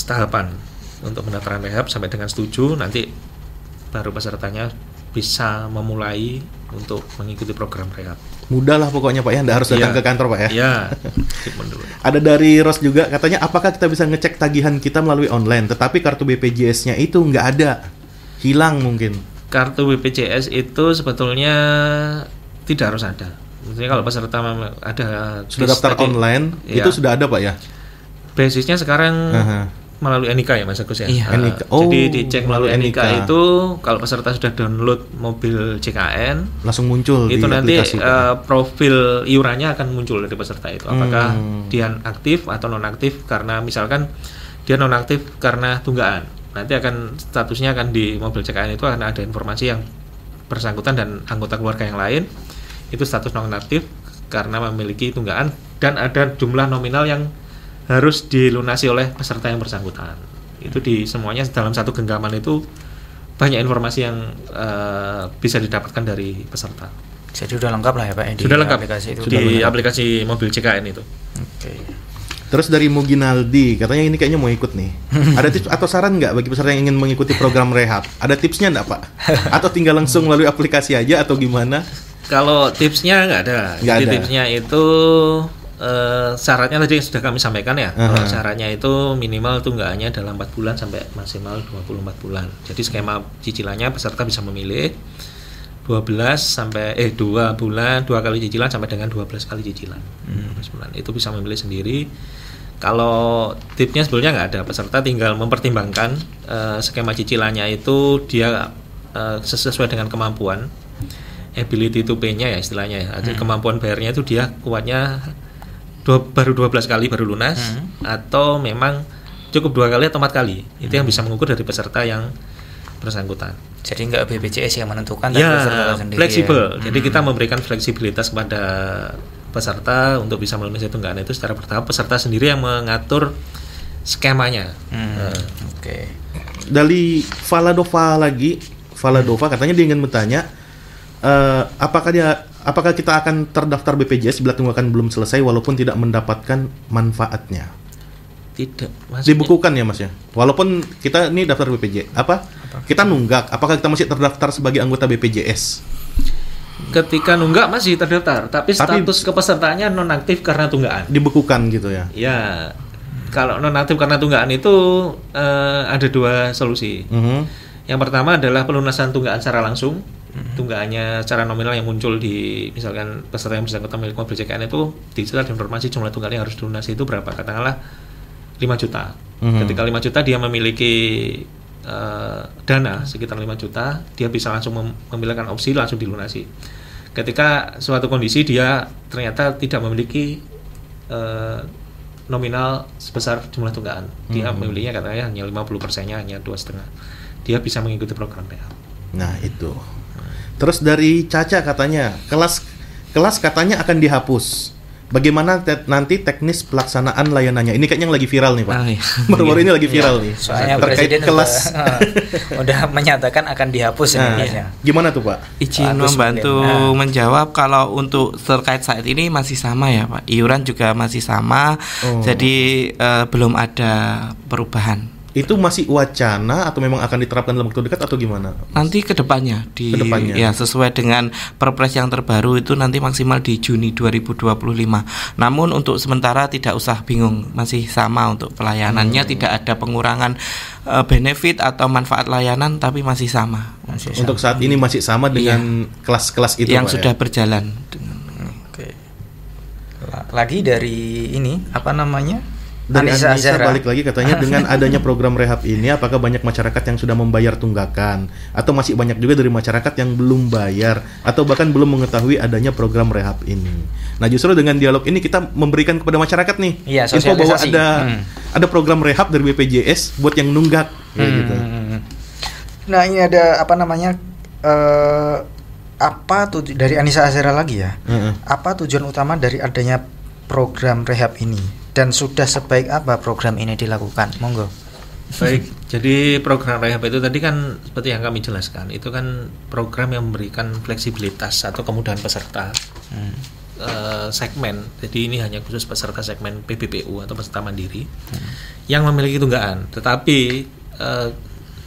tahapan untuk pendaftaran rehab sampai dengan setuju. Nanti baru pesertanya bisa memulai untuk mengikuti program rehab. Mudah lah pokoknya Pak ya, nggak harus datang ke kantor Pak ya. Iya. Ada dari Ros juga, katanya apakah kita bisa ngecek tagihan kita melalui online, tetapi kartu BPJS-nya itu nggak ada, hilang mungkin. Kartu BPJS itu sebetulnya tidak harus ada. Maksudnya kalau peserta ada sudah daftar online, itu sudah ada Pak ya? Basisnya sekarang melalui NIK ya Mas Agus ya. NIK. Jadi dicek melalui NIK itu kalau peserta sudah download mobil JKN langsung muncul itu di nanti aplikasi, profil iurannya akan muncul dari peserta itu. Apakah dia aktif atau nonaktif, karena misalkan dia nonaktif karena tunggaan. Nanti akan statusnya akan di mobil JKN itu akan ada informasi yang bersangkutan dan anggota keluarga yang lain itu status nonaktif karena memiliki tunggaan, dan ada jumlah nominal yang harus dilunasi oleh peserta yang bersangkutan. Itu di semuanya dalam satu genggaman itu banyak informasi yang bisa didapatkan dari peserta. Jadi sudah lengkap lah ya Pak di sudah lengkap aplikasi itu. Di aplikasi mobil JKN itu. Oke. Terus dari Muginaldi, katanya ini kayaknya mau ikut nih. Ada tips atau saran nggak bagi peserta yang ingin mengikuti program rehab? Ada tipsnya nggak Pak? Atau tinggal langsung melalui aplikasi aja atau gimana? Kalau tipsnya nggak ada. Jadi tipsnya itu syaratnya tadi sudah kami sampaikan ya. Kalau syaratnya itu minimal tunggaannya dalam 4 bulan sampai maksimal 24 bulan. Jadi skema cicilannya peserta bisa memilih 2 kali cicilan sampai dengan 12 kali cicilan. 12 bulan. Itu bisa memilih sendiri. Kalau tipsnya sebenarnya nggak ada, peserta tinggal mempertimbangkan skema cicilannya itu dia sesuai dengan kemampuan, ability to pay-nya ya istilahnya ya. Jadi kemampuan bayarnya itu dia kuatnya baru 12 kali baru lunas, atau memang cukup 2 kali atau 4 kali. Itu yang bisa mengukur dari peserta yang bersangkutan. Jadi nggak BPJS yang menentukan, tapi ya, peserta sendiri fleksibel. ya. Jadi kita memberikan fleksibilitas kepada peserta untuk bisa melunasi tunggaan itu secara bertahap. Peserta sendiri yang mengatur skemanya. Oke. Dari Valadova katanya dia ingin bertanya, apakah kita akan terdaftar BPJS bila tunggakan belum selesai walaupun tidak mendapatkan manfaatnya? Tidak, dibukukan ya Mas ya. Walaupun kita ini daftar BPJS, kita nunggak, apakah kita masih terdaftar sebagai anggota BPJS? Ketika nunggak masih terdaftar, tapi status kepesertaannya nonaktif karena tunggaan. Dibukukan gitu ya. Ya. Kalau nonaktif karena tunggaan itu ada 2 solusi. Yang pertama adalah pelunasan tunggaan secara langsung. Tunggaannya secara nominal yang muncul di misalkan peserta yang bersangkutan milik mobil JKN itu dijelaskan informasi jumlah tunggal yang harus dilunasi itu berapa, katakanlah 5 juta. Ketika 5 juta dia memiliki dana sekitar 5 juta, dia bisa langsung memilihkan opsi langsung dilunasi. Ketika suatu kondisi dia ternyata tidak memiliki nominal sebesar jumlah tunggaan, dia memilihnya katanya hanya 50%-nya, hanya 2,5%, dia bisa mengikuti program rehab. Nah itu. Terus dari Caca katanya kelas katanya akan dihapus. Bagaimana nanti teknis pelaksanaan layanannya? Ini kayaknya yang lagi viral nih Pak. Baru-baru ini lagi viral nih. Soalnya terkait Presiden kelas udah menyatakan akan dihapus ini. Gimana tuh Pak? Izin membantu menjawab. Kalau untuk terkait saat ini masih sama ya Pak. Iuran juga masih sama. Jadi belum ada perubahan. Itu masih wacana atau memang akan diterapkan dalam waktu dekat atau gimana? Nanti kedepannya ya sesuai dengan Perpres yang terbaru itu nanti maksimal di Juni 2025. Namun untuk sementara tidak usah bingung, masih sama untuk pelayanannya, tidak ada pengurangan benefit atau manfaat layanan, tapi masih sama. Untuk saat ini masih sama dengan kelas-kelas itu yang Pak, sudah berjalan. Oke. Lagi dari ini apa namanya? Dari Anissa balik lagi katanya dengan adanya program rehab ini, apakah banyak masyarakat yang sudah membayar tunggakan atau masih banyak juga dari masyarakat yang belum bayar atau bahkan belum mengetahui adanya program rehab ini. Nah, justru dengan dialog ini kita memberikan kepada masyarakat nih info bahwa ada program rehab dari BPJS buat yang nunggak gitu. Nah, ini ada apa namanya dari Anissa Azera lagi ya. Apa tujuan utama dari adanya program rehab ini? Dan sudah sebaik apa program ini dilakukan? Monggo. Baik, jadi program rehab itu tadi kan seperti yang kami jelaskan, itu kan program yang memberikan fleksibilitas atau kemudahan peserta segmen. Jadi ini hanya khusus peserta segmen PBPU atau peserta mandiri yang memiliki tunggakan. Tetapi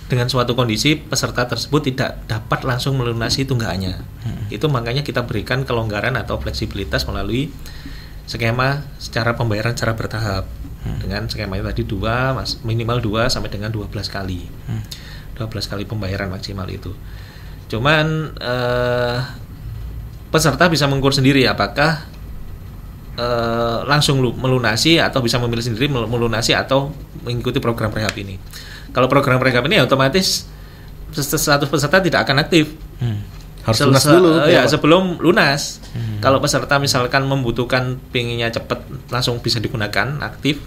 dengan suatu kondisi peserta tersebut tidak dapat langsung melunasi tunggakannya. Itu makanya kita berikan kelonggaran atau fleksibilitas melalui skema secara pembayaran secara bertahap. Dengan skema itu tadi minimal 2 sampai dengan 12 kali. 12 kali pembayaran maksimal itu. Cuman peserta bisa mengukur sendiri apakah langsung melunasi atau bisa memilih sendiri melunasi atau mengikuti program rehab ini. Kalau program rehab ini otomatis status peserta tidak akan aktif. Harus lunas dulu sebelum lunas. Kalau peserta misalkan membutuhkan pinginnya cepat langsung bisa digunakan aktif,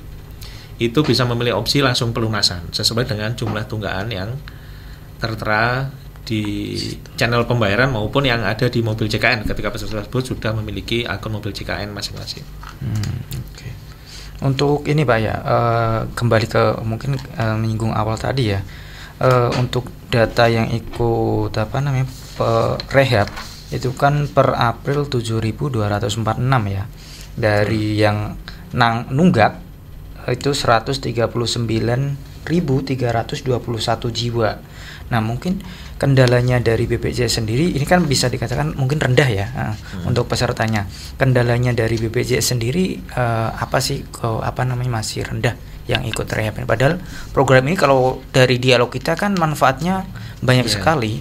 itu bisa memilih opsi langsung pelunasan sesuai dengan jumlah tunggakan yang tertera di channel pembayaran maupun yang ada di mobil JKN ketika peserta tersebut sudah memiliki akun mobil JKN masing-masing. Okay. Untuk ini Pak ya, kembali ke mungkin menyinggung awal tadi ya, untuk data yang ikut rehab itu kan per April 7.246 ya. Dari yang nunggak itu 139.321 jiwa. Nah, mungkin kendalanya dari BPJS sendiri ini kan bisa dikatakan mungkin rendah ya untuk pesertanya. Kendalanya dari BPJS sendiri apa sih masih rendah yang ikut rehab ini. Padahal program ini kalau dari dialog kita kan manfaatnya banyak sekali.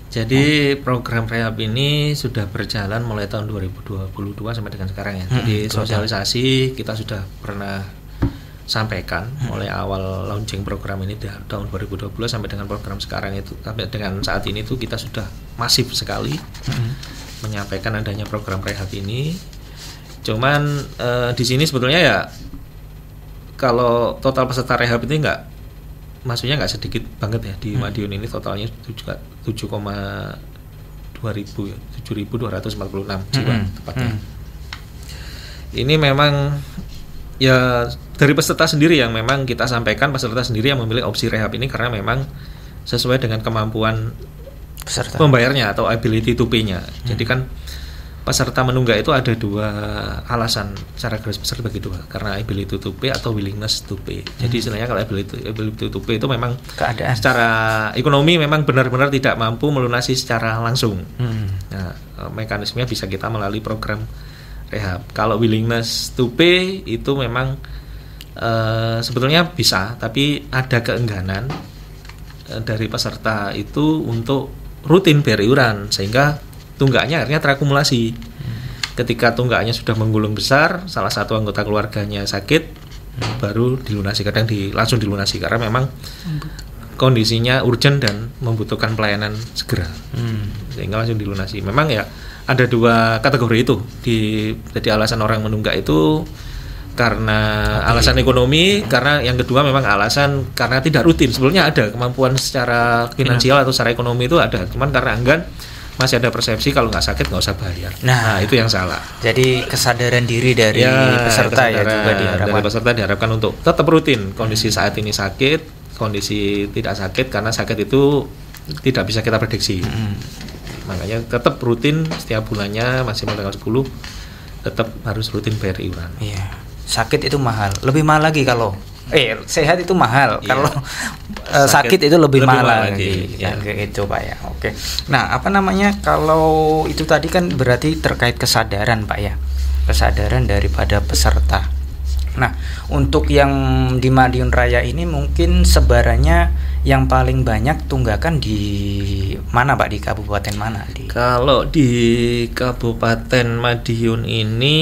Jadi program rehab ini sudah berjalan mulai tahun 2022 sampai dengan sekarang ya. Jadi sosialisasi kita sudah pernah sampaikan mulai awal launching program ini tahun 2020 sampai dengan program sekarang itu, sampai dengan saat ini tuh kita sudah masif sekali menyampaikan adanya program rehab ini. Cuman di sini sebetulnya ya kalau total peserta rehab ini maksudnya nggak sedikit banget ya di Madiun ini, totalnya 7,2 ribu ya, 7.246 jiwa tepatnya. Ini memang ya dari peserta sendiri yang memang kita sampaikan, peserta sendiri yang memilih opsi rehab ini karena memang sesuai dengan kemampuan peserta pembayarnya atau ability to pay-nya. Jadi kan peserta menunggak itu ada dua alasan secara garis besar bagi dua, karena ability to pay atau willingness to pay. Jadi istilahnya kalau ability to pay itu memang keadaan secara ekonomi memang benar-benar tidak mampu melunasi secara langsung. Nah, mekanismenya bisa kita melalui program rehab. Kalau willingness to pay itu memang sebetulnya bisa, tapi ada keengganan dari peserta itu untuk rutin bayar iuran sehingga tunggaknya akhirnya terakumulasi. Ketika tunggaknya sudah menggulung besar, salah satu anggota keluarganya sakit, baru dilunasi. Kadang langsung dilunasi karena memang kondisinya urgent dan membutuhkan pelayanan segera, sehingga langsung dilunasi. Memang ya ada dua kategori itu. Jadi alasan orang menunggak itu karena alasan ekonomi, karena yang kedua memang alasan karena tidak rutin. Sebelumnya ada kemampuan secara finansial atau secara ekonomi itu ada, cuman karena enggan, masih ada persepsi kalau nggak sakit nggak usah bayar. Nah, itu yang salah. Jadi kesadaran diri dari peserta ya juga diharapkan. Dari peserta diharapkan untuk tetap rutin. Kondisi saat ini sakit, kondisi tidak sakit, karena sakit itu tidak bisa kita prediksi. Makanya tetap rutin setiap bulannya maksimal tanggal 10 tetap harus rutin bayar iuran. Iya. Sakit itu mahal, lebih mahal lagi kalau sehat itu mahal. Iya. Kalau sakit itu lebih mahal lagi. lagi. Kayak gitu Pak ya. Oke. Nah, apa namanya, kalau itu tadi kan berarti terkait kesadaran Pak ya. Kesadaran daripada peserta. Nah, untuk yang di Madiun Raya ini mungkin sebarannya yang paling banyak tunggakan di mana Pak, di kabupaten mana? Kalau di Kabupaten Madiun ini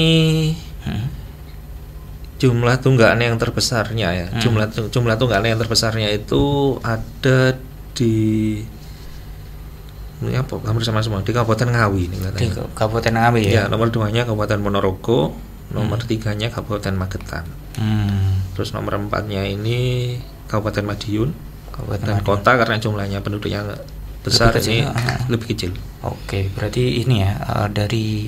jumlah tunggakan yang terbesarnya ya, jumlah tunggakan yang terbesarnya itu ada di ini apa, hampir sama semua di Kabupaten Ngawi ini katanya. Di Kabupaten Ngawi ya. Ya, nomor 2-nya Kabupaten Ponorogo, nomor 3-nya Kabupaten Magetan. Terus nomor 4-nya ini Kabupaten Madiun. Dan kota karena jumlahnya penduduknya besar ini lebih kecil. Oke, berarti ini ya dari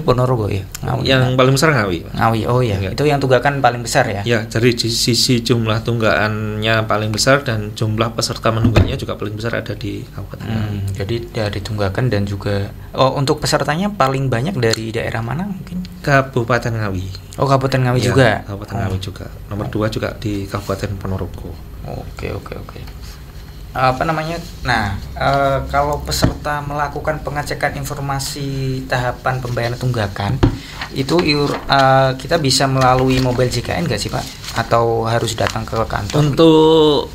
Ponorogo ya. Ngawi, yang paling besar Ngawi. Ngawi, oh ya. Itu yang tunggakan paling besar ya. Ya, dari sisi jumlah tunggakannya paling besar dan jumlah peserta menunggaknya juga paling besar ada di Kabupaten Ngawi. Jadi dari tunggakan dan juga untuk pesertanya paling banyak dari daerah mana mungkin? Kabupaten Ngawi. Oh, Kabupaten Ngawi Ya, juga. Kabupaten Ngawi juga. Nomor 2 juga di Kabupaten Ponorogo. Oke. Apa namanya? Nah, kalau peserta melakukan pengecekan informasi tahapan pembayaran tunggakan, itu kita bisa melalui mobile JKN nggak sih Pak? Atau harus datang ke kantor? Untuk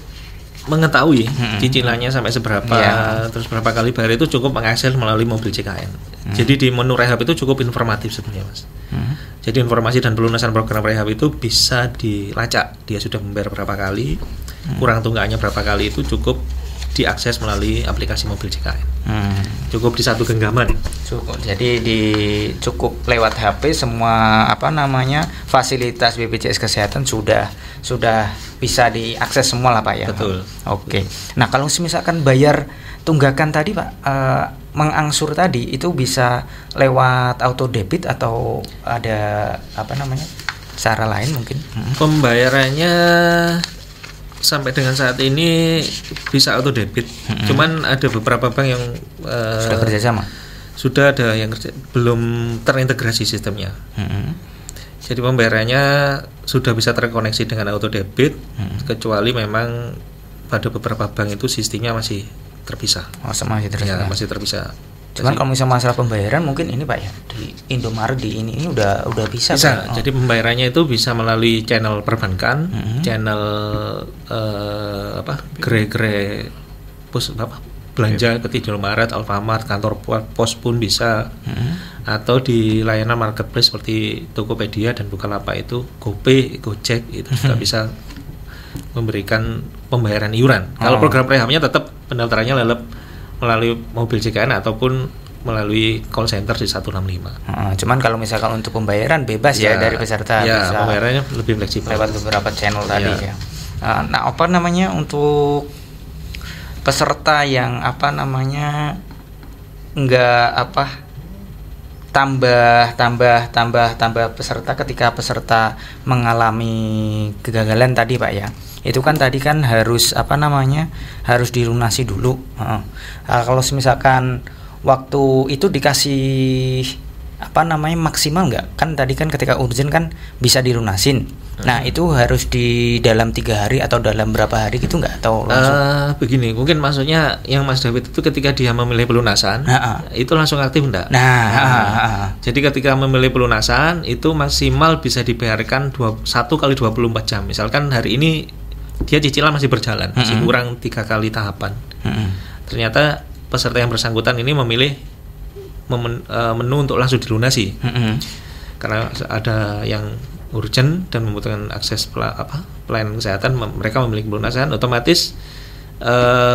mengetahui cicilannya sampai seberapa, terus berapa kali bayar itu cukup mengakses melalui mobil JKN. Jadi di menu rehab itu cukup informatif sebenarnya Mas. Jadi informasi dan pelunasan program rehab itu bisa dilacak. Dia sudah membayar berapa kali, kurang tunggakannya berapa kali, itu cukup diakses melalui aplikasi mobil JKN. Cukup di satu genggaman. Cukup. Jadi cukup lewat HP semua fasilitas BPJS Kesehatan sudah bisa diakses semua lah Pak ya. Betul. Oke. Nah, kalau misalkan bayar tunggakan tadi Pak, mengangsur tadi itu bisa lewat auto debit atau ada cara lain mungkin? Pembayarannya sampai dengan saat ini bisa auto debit. Cuman ada beberapa bank yang sudah kerjasama. Sudah ada yang belum terintegrasi sistemnya. Jadi pembayarannya sudah bisa terkoneksi dengan auto debit, kecuali memang pada beberapa bank itu sistemnya masih terpisah. Masih terpisah. Ya, masih terpisah. Cuman kalau misalnya masalah pembayaran mungkin ini Pak ya, di Indomaret di ini udah bisa. Bisa. Jadi pembayarannya itu bisa melalui channel perbankan, channel gerai-gerai belanja ke Indomaret, Alfamart, kantor pos pun bisa. Atau di layanan marketplace seperti Tokopedia dan Bukalapak itu GoPay, Gojek itu juga bisa memberikan pembayaran iuran. Kalau program rehabnya tetap pendaftarannya melalui mobil JKN ataupun melalui call center di 165. Cuman kalau misalkan untuk pembayaran bebas ya dari peserta, ya, bisa pembayarannya lebih fleksibel lewat beberapa channel tadi ya. Nah, untuk peserta yang tambah peserta ketika peserta mengalami kegagalan tadi Pak ya. Itu kan tadi kan harus harus dilunasi dulu. Kalau misalkan waktu itu dikasih maksimal nggak? Kan tadi kan ketika urgent kan bisa dilunasin. Nah, itu harus di dalam 3 hari atau dalam berapa hari gitu nggak? Atau langsung? Begini, mungkin maksudnya yang Mas David itu ketika dia memilih pelunasan, itu langsung aktif enggak? Jadi ketika memilih pelunasan itu maksimal bisa dibayarkan 1 kali 24 jam. Misalkan hari ini dia cicilan masih berjalan, masih kurang 3 kali tahapan. Ternyata peserta yang bersangkutan ini memilih menu untuk langsung dilunasi, karena ada yang urgent dan membutuhkan akses pelayanan kesehatan, mereka memiliki pelunasan, otomatis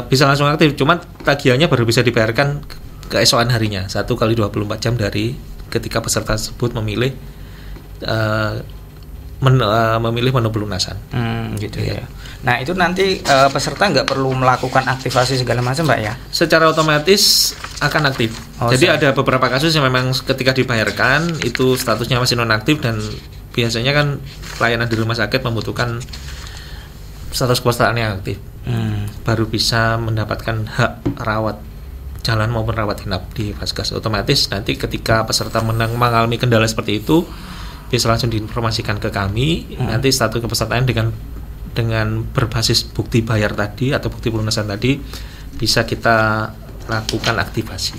bisa langsung aktif. Cuma tagihannya baru bisa dibayarkan keesokan harinya, 1 kali 24 jam dari ketika peserta tersebut memilih menu pelunasan. Gitu ya. Nah, itu nanti peserta nggak perlu melakukan aktivasi segala macam Pak ya? Secara otomatis akan aktif. Jadi ada beberapa kasus yang memang ketika dibayarkan itu statusnya masih nonaktif, dan biasanya kan pelayanan di rumah sakit membutuhkan status kepesertaan yang aktif, baru bisa mendapatkan hak rawat jalan maupun rawat inap di Vaskes. Otomatis nanti ketika peserta mengalami kendala seperti itu bisa langsung diinformasikan ke kami. Nanti status kepesertaan dengan dengan berbasis bukti bayar tadi atau bukti pelunasan tadi bisa kita lakukan aktivasi.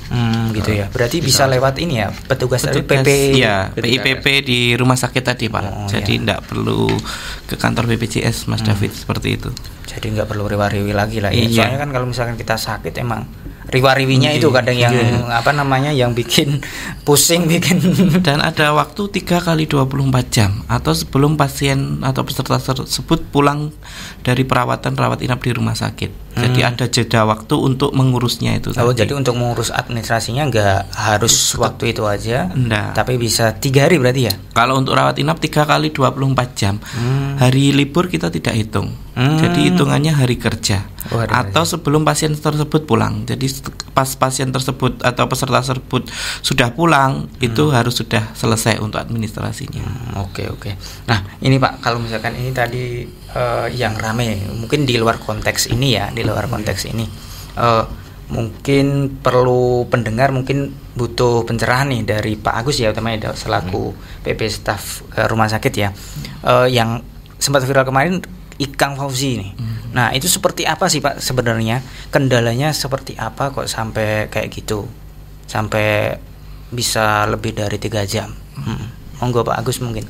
Gitu ya. Berarti bisa lewat ini ya, petugas dari PP. Ya, PIPP di rumah sakit tadi, Pak. Oh, jadi tidak perlu ke kantor BPJS, Mas David, seperti itu. Jadi nggak perlu riwa-riwi lagi lah ya. Iya. Soalnya kan kalau misalkan kita sakit emang riwa-riwinya itu kadang yang yang bikin pusing, bikin. Dan ada waktu 3 kali 24 jam atau sebelum pasien atau peserta tersebut pulang dari perawatan rawat inap di rumah sakit. Jadi ada jeda waktu untuk mengurusnya itu. Oh, jadi untuk mengurus administrasinya nggak harus waktu itu aja. Enggak. Tapi bisa 3 hari berarti ya? Kalau untuk rawat inap 3 kali 24 jam. Hari libur kita tidak hitung. Jadi hitungannya hari kerja. Atau sebelum pasien tersebut pulang. Jadi pas pasien tersebut atau peserta tersebut sudah pulang, itu harus sudah selesai untuk administrasinya. Oke. Nah, ini Pak, kalau misalkan ini tadi yang rame, mungkin di luar konteks ini ya, mungkin perlu pendengar mungkin butuh pencerahan nih dari Pak Agus ya, utamanya selaku PP staf rumah sakit ya, yang sempat viral kemarin Ikang Fauzi ini. Nah, itu seperti apa sih Pak sebenarnya? Kendalanya seperti apa kok sampai kayak gitu? Sampai bisa lebih dari 3 jam. Monggo Pak Agus mungkin.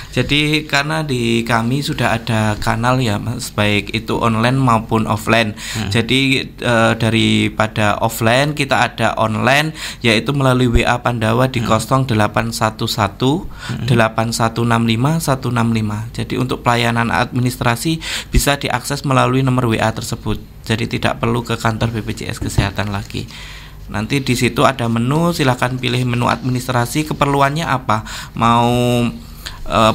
Jadi karena di kami sudah ada kanal ya Mas, baik itu online maupun offline. Jadi daripada offline kita ada online, yaitu melalui WA Pandawa di 0811 8165 165. Jadi untuk pelayanan administrasi bisa diakses melalui nomor WA tersebut. Jadi tidak perlu ke kantor BPJS Kesehatan lagi. Nanti di situ ada menu, silakan pilih menu administrasi, keperluannya apa, mau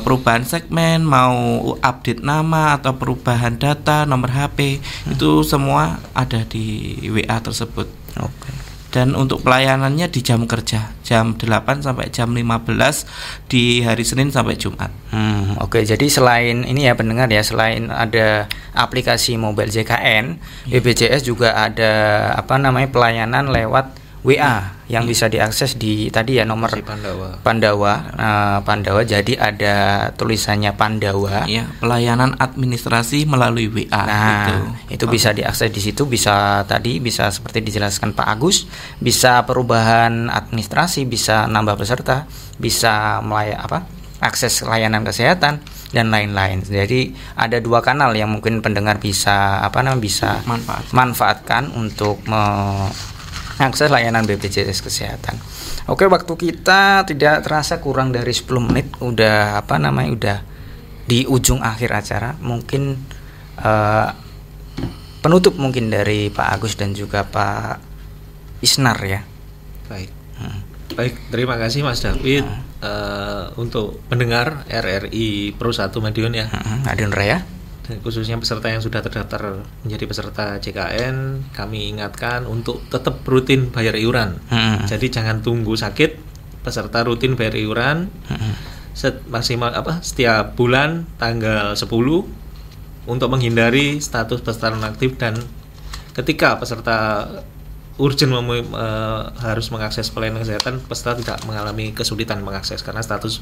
perubahan segmen, mau update nama atau perubahan data, nomor HP, itu semua ada di WA tersebut. Dan untuk pelayanannya di jam kerja, jam 8 sampai jam 15 di hari Senin sampai Jumat. Jadi selain ini ya pendengar ya, selain ada aplikasi mobile JKN, BPJS juga ada pelayanan lewat WA yang bisa diakses di tadi ya nomor Pandawa. Jadi ada tulisannya Pandawa. Ya, pelayanan administrasi melalui WA. Nah, itu bisa diakses di situ, bisa seperti dijelaskan Pak Agus, bisa perubahan administrasi, bisa nambah peserta, bisa akses layanan kesehatan dan lain-lain. Jadi ada 2 kanal yang mungkin pendengar bisa manfaatkan untuk akses layanan BPJS Kesehatan. Oke, waktu kita tidak terasa kurang dari 10 menit udah di ujung akhir acara. Mungkin penutup mungkin dari Pak Agus dan juga Pak Isnar ya. Baik, terima kasih Mas David. Untuk pendengar RRI Pro 1 Madiun ya. Madiun Raya. Dan khususnya peserta yang sudah terdaftar menjadi peserta JKN, kami ingatkan untuk tetap rutin bayar iuran. Jadi jangan tunggu sakit, peserta rutin bayar iuran maksimal setiap bulan tanggal 10 untuk menghindari status peserta nonaktif, dan ketika peserta urgent harus mengakses pelayanan kesehatan, peserta tidak mengalami kesulitan mengakses karena status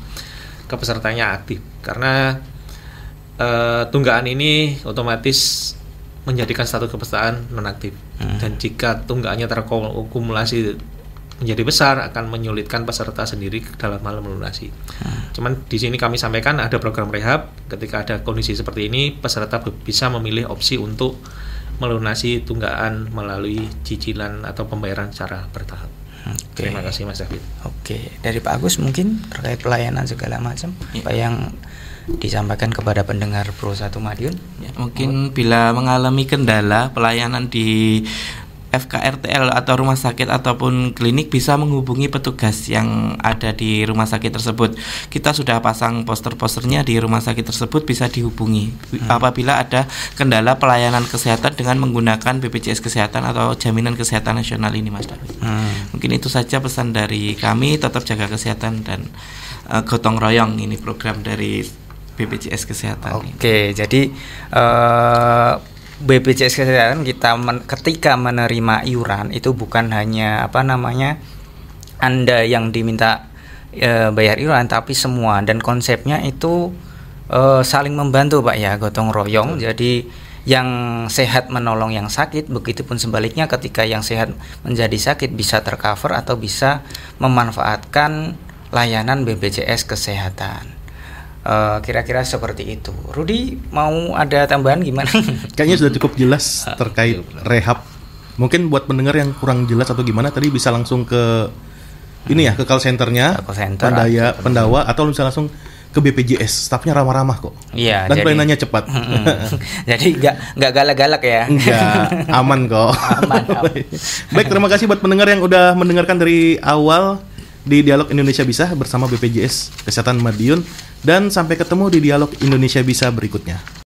kepesertanya aktif. Karena tunggaan ini otomatis menjadikan status kepesertaan nonaktif, dan jika tunggaannya terakumulasi menjadi besar akan menyulitkan peserta sendiri dalam hal melunasi. Cuman di sini kami sampaikan ada program rehab, ketika ada kondisi seperti ini peserta bisa memilih opsi untuk melunasi tunggaan melalui cicilan atau pembayaran secara bertahap. Terima kasih Mas David. Dari Pak Agus mungkin terkait pelayanan segala macam apa yang disampaikan kepada pendengar Pro 1 Madiun ya, mungkin bila mengalami kendala pelayanan di FKRTL atau rumah sakit ataupun klinik bisa menghubungi petugas yang ada di rumah sakit tersebut. Kita sudah pasang poster-posternya di rumah sakit tersebut, bisa dihubungi apabila ada kendala pelayanan kesehatan dengan menggunakan BPJS Kesehatan atau Jaminan Kesehatan Nasional ini Mas David. Mungkin itu saja pesan dari kami, tetap jaga kesehatan dan gotong royong, ini program dari BPJS Kesehatan. Jadi BPJS Kesehatan kita ketika menerima iuran itu bukan hanya Anda yang diminta bayar iuran, tapi semua, dan konsepnya itu saling membantu Pak ya, gotong royong. Jadi yang sehat menolong yang sakit, begitupun sebaliknya ketika yang sehat menjadi sakit bisa tercover atau bisa memanfaatkan layanan BPJS Kesehatan. Kira-kira seperti itu. Rudy mau ada tambahan gimana? Kayaknya sudah cukup jelas terkait rehab. Mungkin buat pendengar yang kurang jelas atau gimana tadi bisa langsung ke ini ya, ke call centernya, Pendawa, atau bisa langsung ke BPJS, stafnya ramah-ramah kok. Iya. Dan pelayanannya cepat. Jadi nggak galak-galak ya. Enggak, aman kok. Aman. Baik, terima kasih buat pendengar yang udah mendengarkan dari awal di Dialog Indonesia Bisa bersama BPJS Kesehatan Madiun, dan sampai ketemu di Dialog Indonesia Bisa berikutnya.